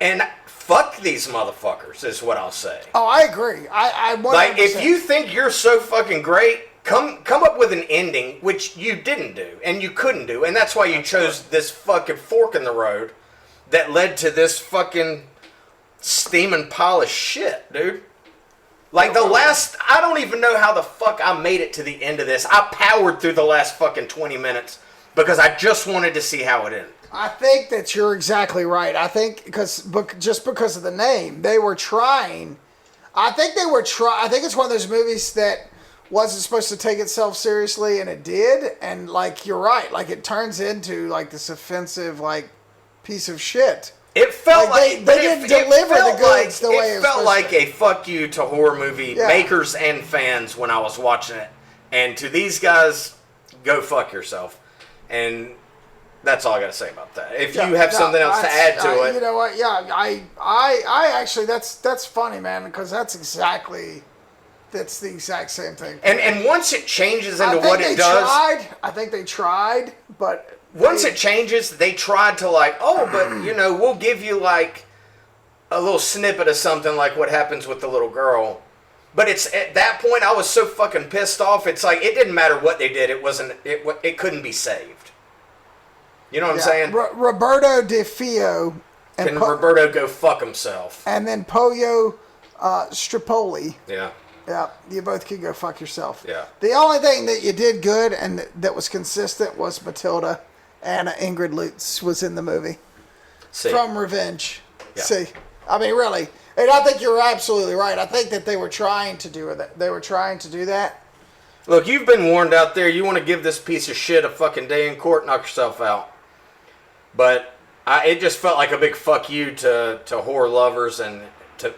And fuck these motherfuckers is what I'll say. Oh, I agree. I 100%. Like, if you think you're so fucking great, come up with an ending, which you didn't do, and you couldn't do, and that's why you chose this fucking fork in the road that led to this fucking steaming pile of shit, dude. Like, I don't even know how the fuck I made it to the end of this. I powered through the last fucking 20 minutes because I just wanted to see how it ended. I think that you're exactly right. I think just because of the name, they were trying. I think it's one of those movies that wasn't supposed to take itself seriously, and it did. And like, you're right. Like, it turns into like this offensive like piece of shit. It felt like they didn't deliver the goods the way it felt like a fuck you to horror movie makers and fans when I was watching it. And to these guys, go fuck yourself. And that's all I got to say about that. If you have something else to add to it, you know what? Yeah, I actually that's funny, man, because that's the exact same thing. And once it changes into what it does, I think they tried, but. Once it changes, they tried to like, oh, but, you know, we'll give you like a little snippet of something like what happens with the little girl. But it's at that point, I was so fucking pissed off. It's like, it didn't matter what they did. It couldn't be saved. You know what I'm saying? Roberto De Feo And Can Roberto go fuck himself? And then Pollo Stripoli. Yeah. Yeah, you both can go fuck yourself. Yeah. The only thing that you did good and that was consistent was Matilda, and Ingrid Lutz was in the movie. See. From Revenge. Yeah. See, I mean, really, and I think you're absolutely right. I think that they were trying to do that. They were trying to do that. Look, you've been warned out there. You want to give this piece of shit a fucking day in court, knock yourself out. But it just felt like a big fuck you to horror lovers and to,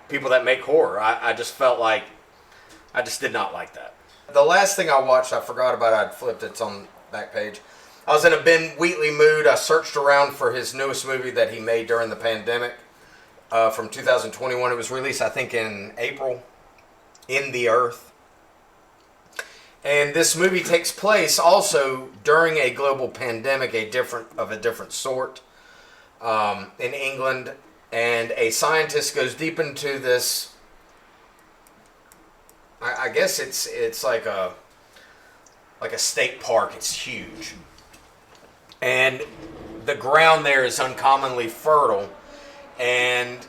people that make horror. I just felt like, I just did not like that. The last thing I watched, I forgot about, I'd flipped it's on the back page. I was in a Ben Wheatley mood. I searched around for his newest movie that he made during the pandemic from 2021. It was released, I think, in April, In the Earth. And this movie takes place also during a global pandemic, a different sort, in England. And a scientist goes deep into this. I guess it's like a state park. It's huge, and the ground there is uncommonly fertile, and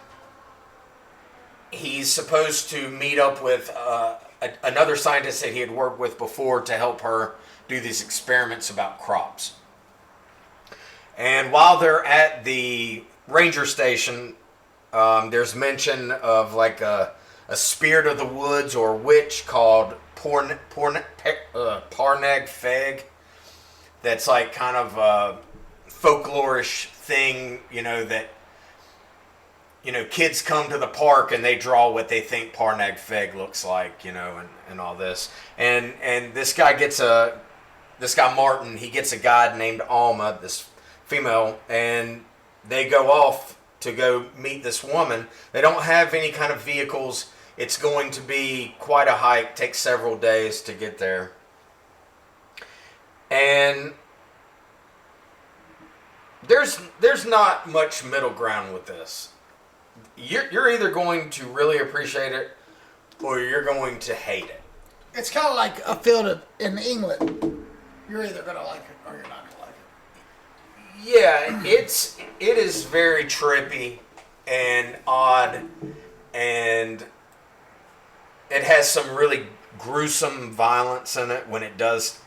he's supposed to meet up with another scientist that he had worked with before to help her do these experiments about crops. And while they're at the ranger station, there's mention of like a spirit of the woods or witch called Parnag Feg. That's like kind of a folklorish thing, that kids come to the park and they draw what they think Parnag Feg looks like, and all this. And this guy Martin, he gets a guide named Alma, this female, and they go off to go meet this woman. They don't have any kind of vehicles. It's going to be quite a hike, takes several days to get there. And there's not much middle ground with this. You're either going to really appreciate it or you're going to hate it. It's kind of like a field in England. You're either going to like it or you're not going to like it. Yeah, it is very trippy and odd, and it has some really gruesome violence in it when it does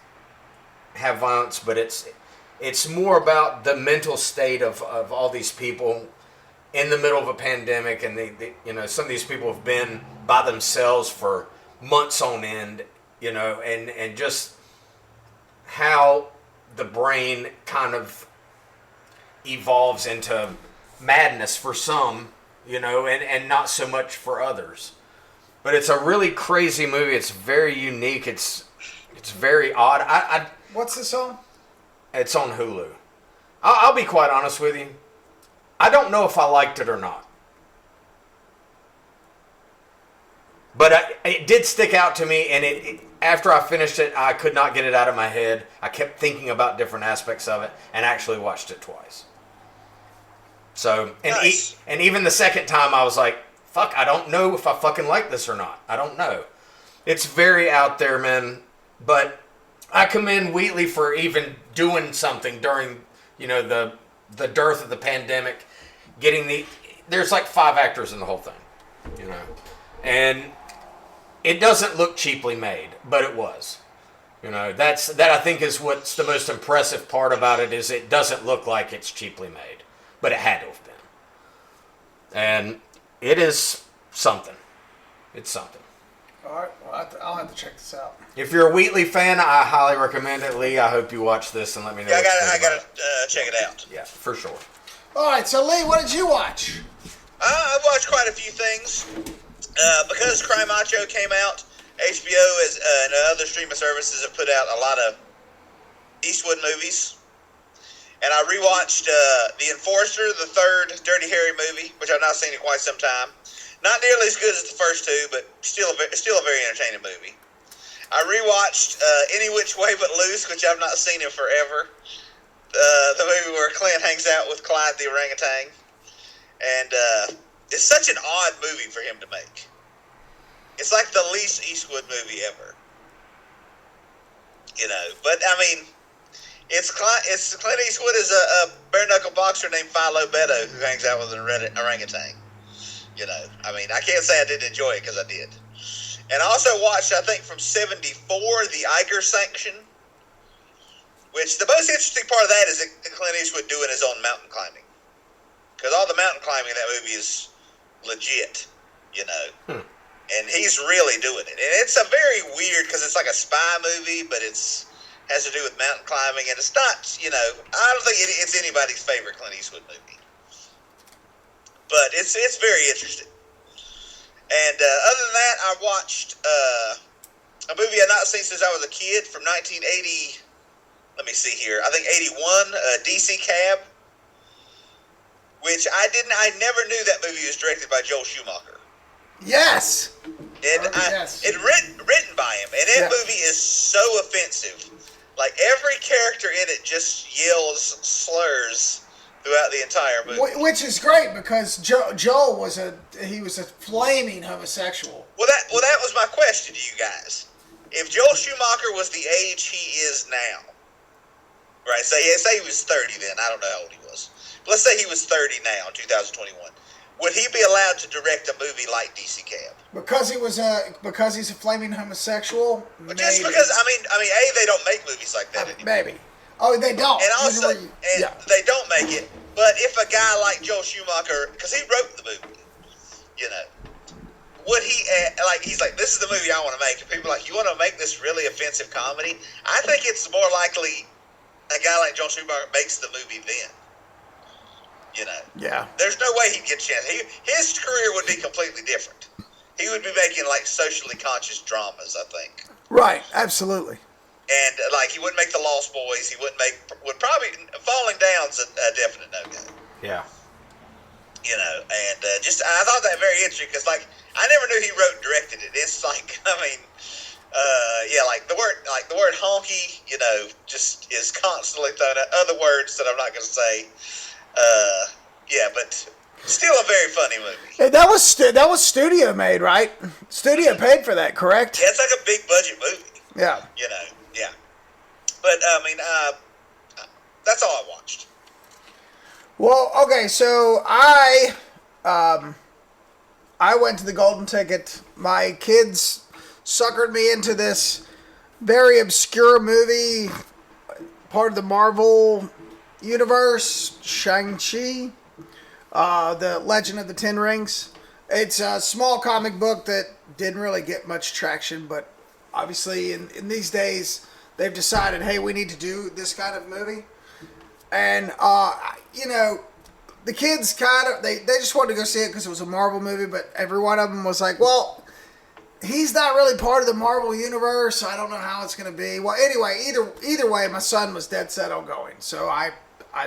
have violence, but it's more about the mental state of all these people in the middle of a pandemic, and they some of these people have been by themselves for months on end, and just how the brain kind of evolves into madness for some, and not so much for others. But it's a really crazy movie. It's very unique. It's very odd. What's this on? It's on Hulu. I'll be quite honest with you. I don't know if I liked it or not. But it did stick out to me, and after I finished it, I could not get it out of my head. I kept thinking about different aspects of it, and actually watched it twice. So, Nice. and even the second time, I was like, fuck, I don't know if I fucking like this or not. I don't know. It's very out there, man. But I commend Wheatley for even doing something during, the dearth of the pandemic. There's like 5 actors in the whole thing, and it doesn't look cheaply made, but it was. That I think is what's the most impressive part about it, is it doesn't look like it's cheaply made, but it had to have been. And it is something. It's something. All right, well, I'll have to check this out. If you're a Wheatley fan, I highly recommend it. Lee, I hope you watch this and let me know. Yeah, what you I think gotta about check it out. it. Yeah, for sure. All right, so Lee, what did you watch? I've watched quite a few things. Because Cry Macho came out, HBO and other streaming services have put out a lot of Eastwood movies. And I rewatched The Enforcer, the third Dirty Harry movie, which I've not seen in quite some time. Not nearly as good as the first two, but still a very entertaining movie. I rewatched Any Which Way But Loose, which I've not seen in forever. The movie where Clint hangs out with Clyde the orangutan. And it's such an odd movie for him to make. It's like the least Eastwood movie ever. But I mean, It's Clint Eastwood is a bare knuckle boxer named Philo Beto who hangs out with an orangutan. You know, I mean, I can't say I didn't enjoy it because I did. And I also watched, I think, from '74, the Eiger Sanction, which the most interesting part of that is Clint Eastwood doing his own mountain climbing. Because all the mountain climbing in that movie is legit, you know. And he's really doing it. And it's a very weird, because it's like a spy movie, but it's has to do with mountain climbing. And it's not, you know, I don't think it's anybody's favorite Clint Eastwood movie. But it's very interesting. And other than that, I watched a movie I've not seen since I was a kid from 1980. Let me see here. I think 81, DC Cab, which I never knew that movie was directed by Joel Schumacher. Yes. It written by him, and that movie is so offensive. Like every character in it just yells slurs throughout the entire movie, Which is great because Joel was a flaming homosexual. Well, that was my question to you guys. If Joel Schumacher was the age he is now, right? Say he was 30 then. I don't know how old he was. But let's say he was 30 now in 2021. Would he be allowed to direct a movie like DC Cab? Because he's a flaming homosexual. But just because I mean, they don't make movies like that anymore. Maybe. Oh, they don't. And also, they don't make it. But if a guy like Joel Schumacher, because he wrote the movie, you know, would he he's like, this is the movie I want to make, and people are like, you want to make this really offensive comedy? I think it's more likely a guy like Joel Schumacher makes the movie then. You know, there's no way he'd get a chance. His career would be completely different. He would be making like socially conscious dramas, I think. Right, absolutely. And like he wouldn't make The Lost Boys. He would probably Falling Down's a definite no-go. Yeah. You know, and I thought that very interesting because like I never knew he wrote and directed it. It's like like the word honky, you know, just is constantly thrown out. Other words that I'm not going to say. But still a very funny movie. Hey, that was studio made, right? Studio paid for that, correct? Yeah, it's like a big budget movie. Yeah. You know, yeah. But I mean, that's all I watched. Well, okay, so I went to the Golden Ticket. My kids suckered me into this very obscure movie, part of the Marvel universe, Shang-Chi, the Legend of the Ten Rings. It's a small comic book that didn't really get much traction, but obviously in these days they've decided, hey, we need to do this kind of movie. And you know, the kids they just wanted to go see it because it was a Marvel movie, but every one of them was like, well, he's not really part of the Marvel universe, so I don't know how it's going to be. Well, anyway, either way, my son was dead set on going, so I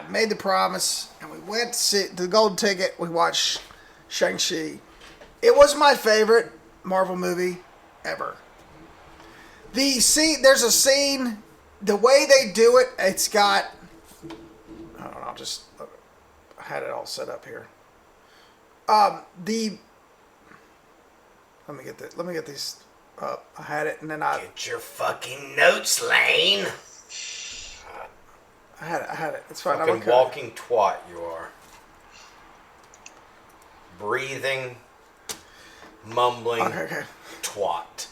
made the promise, and we went to see the Golden Ticket. We watched Shang-Chi. It was my favorite Marvel movie ever. There's a scene, the way they do it, it's got, I don't know, I had it all set up here. Let me get these up. I had it, and then Get your fucking notes, Lane. I had it. It's fine. Fucking walking twat you are. Breathing, mumbling, twat.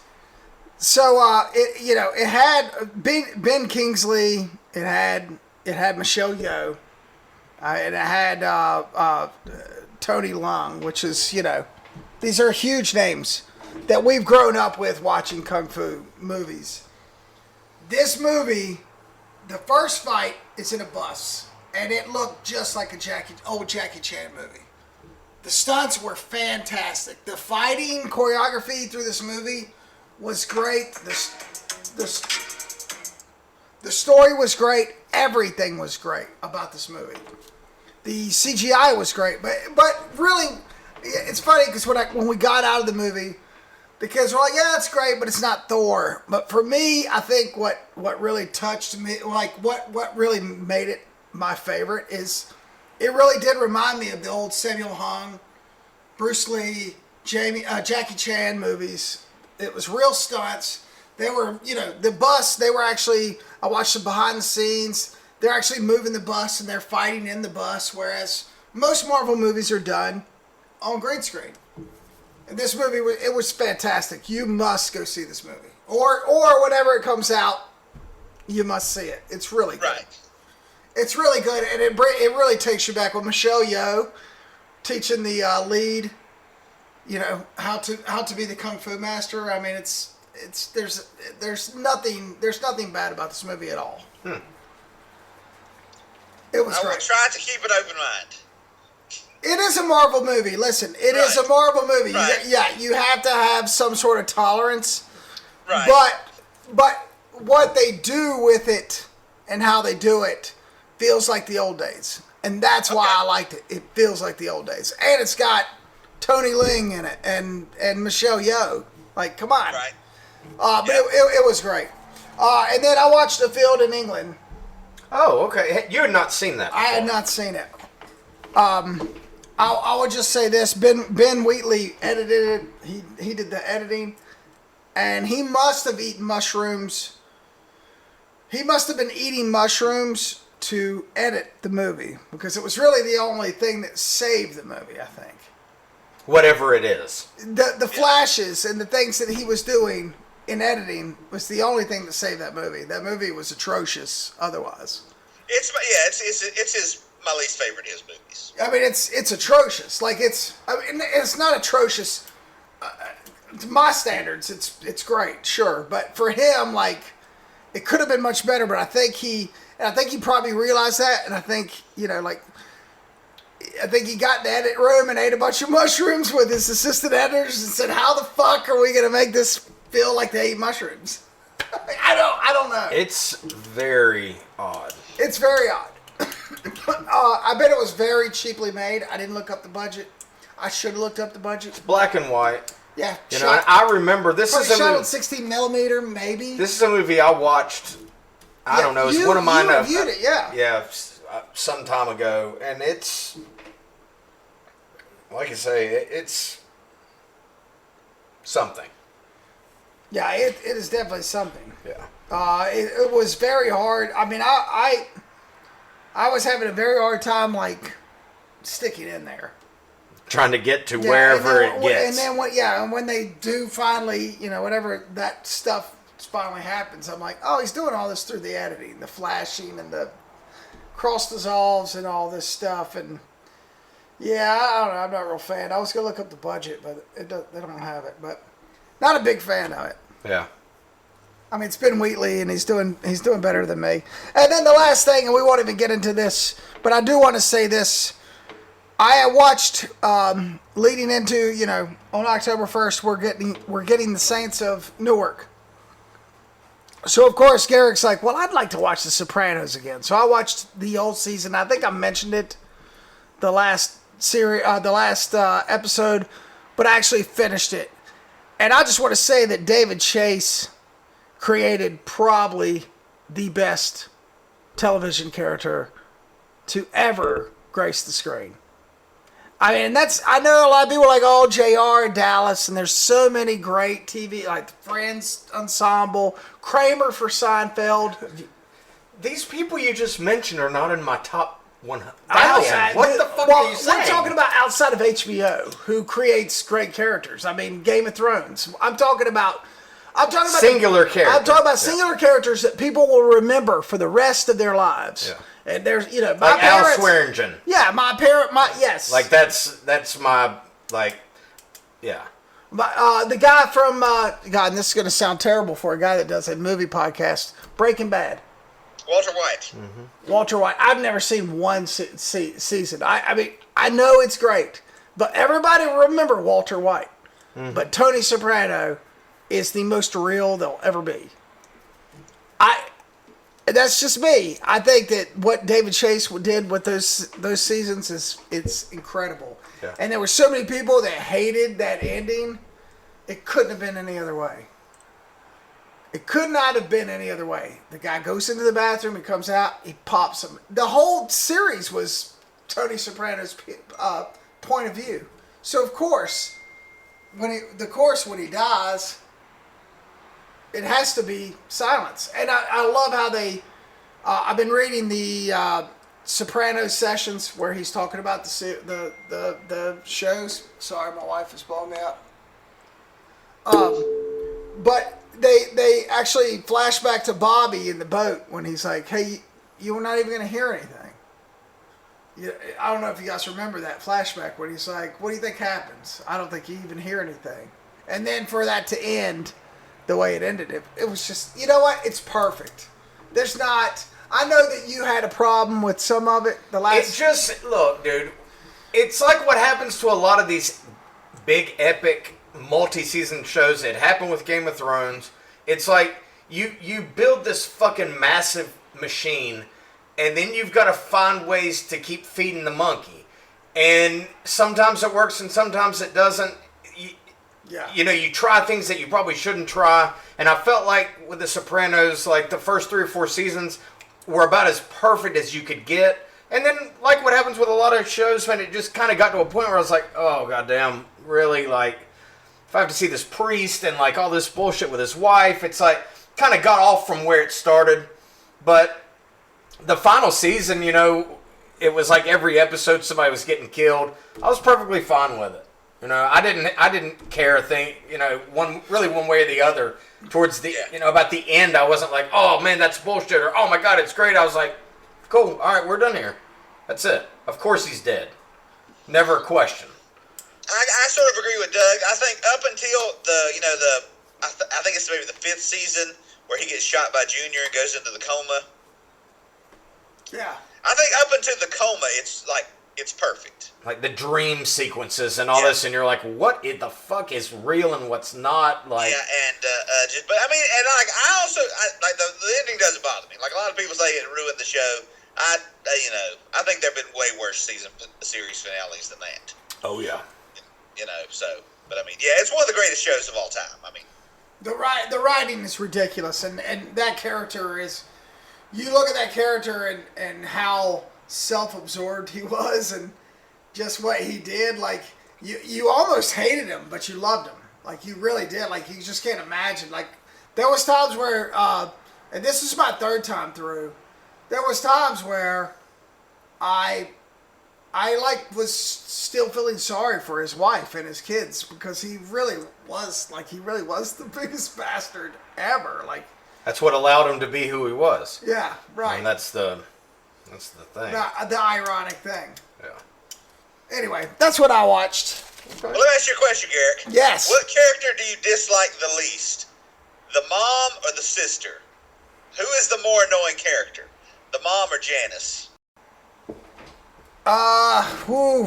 So it had Ben Kingsley. It had Michelle Yeoh. And it had Tony Leung, which is, you know, these are huge names that we've grown up with watching kung fu movies. This movie, the first fight is in a bus, and it looked just like old Jackie Chan movie. The stunts were fantastic. The fighting choreography through this movie was great. The story was great. Everything was great about this movie. The CGI was great, but really, it's funny because when we got out of the movie, because we're like, yeah, it's great, but it's not Thor. But for me, I think what really touched me, like what really made it my favorite is it really did remind me of the old Samuel Hung, Bruce Lee, Jackie Chan movies. It was real stunts. They were, the bus, I watched them behind the scenes. They're actually moving the bus and they're fighting in the bus, whereas most Marvel movies are done on green screen. And this movie, it was fantastic. You must go see this movie. Or whenever it comes out, you must see it. It's really good. Right. It's really good, and it really takes you back with Michelle Yeoh teaching the lead, how to be the kung fu master. I mean, there's nothing bad about this movie at all. It was I will great. try to keep an open mind. It is a Marvel movie. Listen, it is a Marvel movie. Right. You have to have some sort of tolerance. Right. But what they do with it and how they do it feels like the old days. And that's why I liked it. It feels like the old days. And it's got Tony Leung in it and Michelle Yeoh. Like, come on. Right. But it was great. And then I watched The Field in England. Oh, okay. You had not seen that before. I had not seen it. I would just say this: Ben Wheatley edited it. He did the editing, and he must have eaten mushrooms. He must have been eating mushrooms to edit the movie, because it was really the only thing that saved the movie, I think. Whatever it is. The flashes and the things that he was doing in editing was the only thing that saved that movie. That movie was atrocious otherwise. It's his my least favorite of his movies. I mean, it's atrocious. Like, it's not atrocious to my standards. It's great, sure, but for him, like, it could have been much better. But I think he probably realized that, and I think he got in the edit room and ate a bunch of mushrooms with his assistant editors and said, "How the fuck are we gonna make this feel like they ate mushrooms?" I don't know. It's very odd. It's very odd. I bet it was very cheaply made. I didn't look up the budget. I should have looked up the budget. Black and white. Yeah. I remember this is a shot movie. on 16 millimeter, maybe. This is a movie I watched. I don't know. It's one of mine. You reviewed it, yeah. Yeah, some time ago, and it's like I say, it's something. Yeah, it is definitely something. Yeah. It was very hard. I mean, I was having a very hard time, like, sticking in there. Trying to get to wherever it gets. And then when they do finally, whenever that stuff finally happens, I'm like, oh, he's doing all this through the editing, the flashing and the cross dissolves and all this stuff. And yeah, I don't know. I'm not a real fan. I was gonna look up the budget, but they don't have it. But not a big fan of it. Yeah. I mean, it's Ben Wheatley, and he's doing better than me. And then the last thing, and we won't even get into this, but I do want to say this. I watched leading into, on October 1st, we're getting the Saints of Newark. So of course Garrick's like, well, I'd like to watch The Sopranos again. So I watched the old season. I think I mentioned it the last episode, but I actually finished it. And I just want to say that David Chase created probably the best television character to ever grace the screen. I mean, I know a lot of people are like, oh, JR and Dallas, and there's so many great TV, like the Friends Ensemble, Kramer for Seinfeld. These people you just mentioned are not in my top 1,000. Outside, What the fuck are you saying? We're talking about outside of HBO, who creates great characters. I mean, Game of Thrones. I'm talking about singular characters. I'm talking about singular characters that people will remember for the rest of their lives. Yeah. And there's, my like parents. Al Swearingen. Yeah, yes. Like that's my, like, yeah. The guy from, God, and this is going to sound terrible for a guy that does a movie podcast, Breaking Bad. Walter White. Mm-hmm. Walter White. I've never seen one season. I mean, I know it's great, but everybody remember Walter White. Mm-hmm. But Tony Soprano is the most real they'll ever be. That's just me. I think that what David Chase did with those seasons it's incredible. Yeah. And there were so many people that hated that ending. It couldn't have been any other way. It could not have been any other way. The guy goes into the bathroom, he comes out, he pops him. The whole series was Tony Soprano's point of view. So of course, when he dies, it has to be silence. And I love how they. I've been reading the Sopranos sessions where he's talking about the shows. Sorry, my wife is blowing me up. But they actually flash back to Bobby in the boat when he's like, "Hey, you were not even going to hear anything." I don't know if you guys remember that flashback when he's like, "What do you think happens? I don't think you even hear anything." And then for that to end the way it ended, it was just, you know what? It's perfect. There's not. I know that you had a problem with some of it. It's just, look, dude. It's like what happens to a lot of these big, epic, multi-season shows that happen with Game of Thrones. It's like you build this fucking massive machine, and then you've got to find ways to keep feeding the monkey. And sometimes it works, and sometimes it doesn't. You know, you try things that you probably shouldn't try. And I felt like with The Sopranos, like the first 3 or 4 seasons were about as perfect as you could get. And then, like what happens with a lot of shows, when it just kind of got to a point where I was like, oh, goddamn, really? Like, if I have to see this priest and, like, all this bullshit with his wife, it's like, kind of got off from where it started. But the final season, you know, it was like every episode somebody was getting killed. I was perfectly fine with it. You know, I didn't care a thing, you know, one way or the other. Towards the, you know, about the end, I wasn't like, oh man, that's bullshit, or oh my god, it's great. I was like, cool, all right, we're done here. That's it. Of course he's dead. Never a question. I sort of agree with Doug. I think up until I think it's maybe the 5th season where he gets shot by Junior and goes into the coma. Yeah. I think up until the coma, it's perfect. Like the dream sequences and all this, and you're like, what in the fuck is real and what's not? Like, yeah, and but I mean, and like I also like the ending doesn't bother me. Like a lot of people say it ruined the show. I think there've been way worse series finales than that. Oh yeah. You know, so but I mean, yeah, it's one of the greatest shows of all time. I mean, the writing is ridiculous, and that character is. You look at that character and how self-absorbed he was, and just what he did. Like you almost hated him, but you loved him. Like you really did. Like you just can't imagine. Like there was times where, and this is my 3rd time through. There was times where I like was still feeling sorry for his wife and his kids, because he really was the biggest bastard ever. Like that's what allowed him to be who he was. Yeah, right. And that's the thing. The ironic thing. Yeah. Anyway, that's what I watched. Well, let me ask you a question, Garrick. Yes. What character do you dislike the least? The mom or the sister? Who is the more annoying character? The mom or Janice?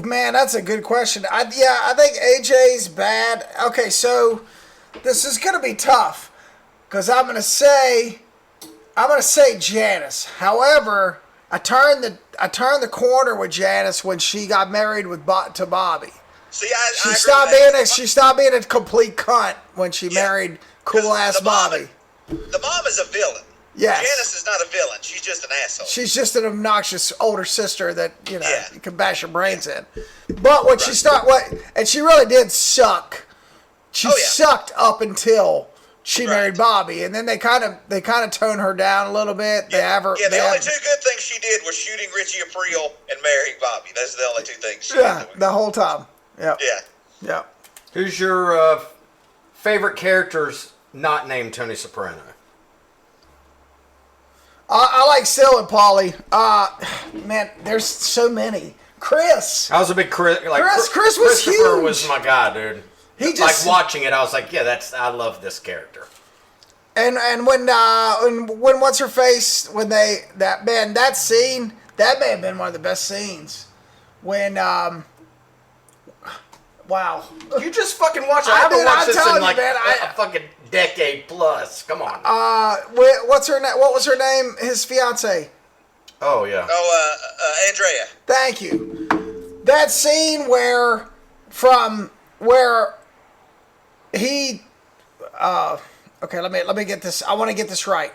Man, that's a good question. I think AJ's bad. Okay, so this is gonna be tough, because I'm gonna say Janice. However, I turned the corner with Janice when she got married to Bobby. See, she stopped being a complete cunt when she married cool ass Bobby. The mom is a villain. Yes. Janice is not a villain. She's just an asshole. She's just an obnoxious older sister that, you can bash your brains in. But when and she really did suck. She sucked up until she married Bobby, and then they kind of tone her down a little bit. The only 2 good things she did was shooting Richie Aprile and marrying Bobby. Those are the only 2 things she did. The whole time. Yeah. Yeah. Who's your favorite characters not named Tony Soprano? I like Sil and Polly. Man, there's so many. Chris. I was a big Chris. Like, Chris was huge. Christopher was my guy, dude. He just, like watching it, I was like, I love this character. And when what's her face that scene, that may have been one of the best scenes. When wow. You just fucking watch it. I haven't watched this in like a fucking decade plus. Come on. What's her name? What was her name? His fiance. Oh yeah. Andrea. Thank you. That scene where he okay, let me get this. I want to get this right.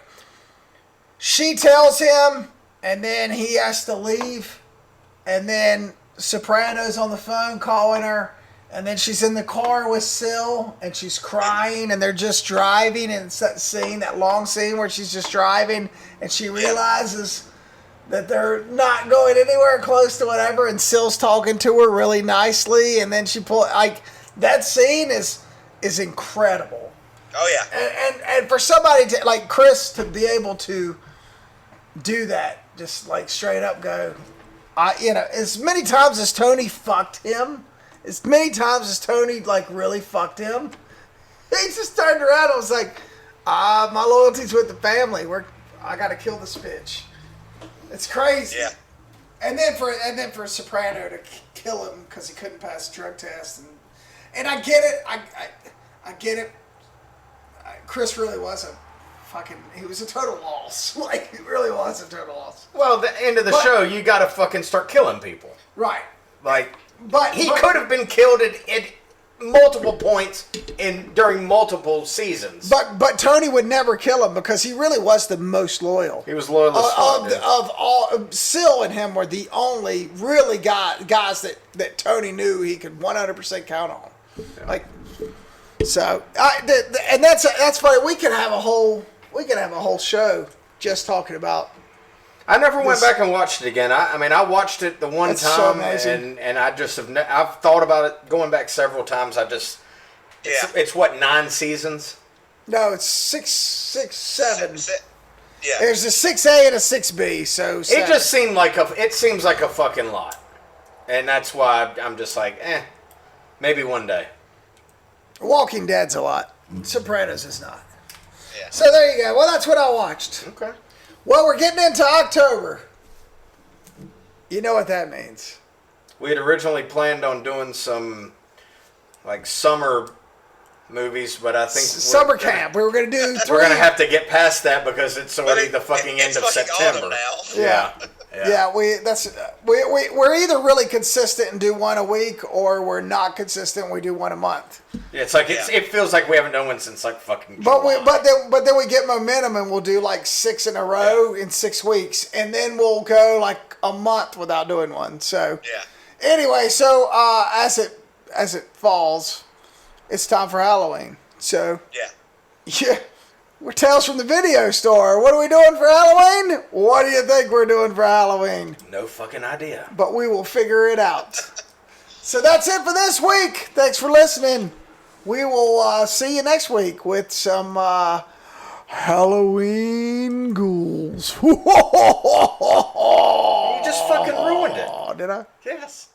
She tells him, and then he has to leave, and then Soprano's on the phone calling her, And then she's in the car with Syl, and she's crying, and they're just driving, and it's that scene, that long scene where she's just driving, and she realizes that they're not going anywhere close to whatever, and Syl's talking to her really nicely, and then she that scene is incredible. Oh yeah. And for somebody to, like Chris, to be able to do that, just like straight up go, as many times as Tony fucked him, as many times as Tony like really fucked him, he just turned around and was like, my loyalty's with the family. I gotta kill this bitch. It's crazy. Yeah. And then for Soprano to kill him because he couldn't pass the drug test, and I get it. I get it. Chris really was he was a total loss. Like, he really was a total loss. Well, the end of the show, you got to fucking start killing people. Right. Like, he could have been killed at multiple points during multiple seasons. But Tony would never kill him because he really was the most loyal. He was loyal as fuck. Of all, Syl and him were the only really guys that Tony knew he could 100% count on. Yeah. Like, so and that's funny. We could have a whole show just talking about. I never went back and watched it again. I mean, I watched it the one time, so amazing. and I just I've thought about it going back several times. It's what, 9 seasons? No, it's 6, 7. Yeah. There's a 6A and a 6B, so 7. It just seems like a fucking lot, and that's why I'm just like, maybe one day. Walking Dead's a lot. Sopranos is not. Yeah. So there you go. Well, that's what I watched. Okay. Well, we're getting into October. You know what that means. We had originally planned on doing some like summer movies, but I think summer camp. We were going to do 3. We're going to have to get past that because it's already the fucking end of September. Now. Yeah. Yeah, we're either really consistent and do one a week, or we're not consistent and we do one a month. Yeah, it's like it feels like we haven't done one since like fucking July. But then we get momentum and we'll do like 6 in a row in 6 weeks, and then we'll go like a month without doing one. So anyway, so as it falls, it's time for Halloween. So yeah. We're Tales from the Video Store. What are we doing for Halloween? What do you think we're doing for Halloween? No fucking idea. But we will figure it out. So that's it for this week. Thanks for listening. We will see you next week with some Halloween ghouls. You just fucking ruined it. Did I? Yes.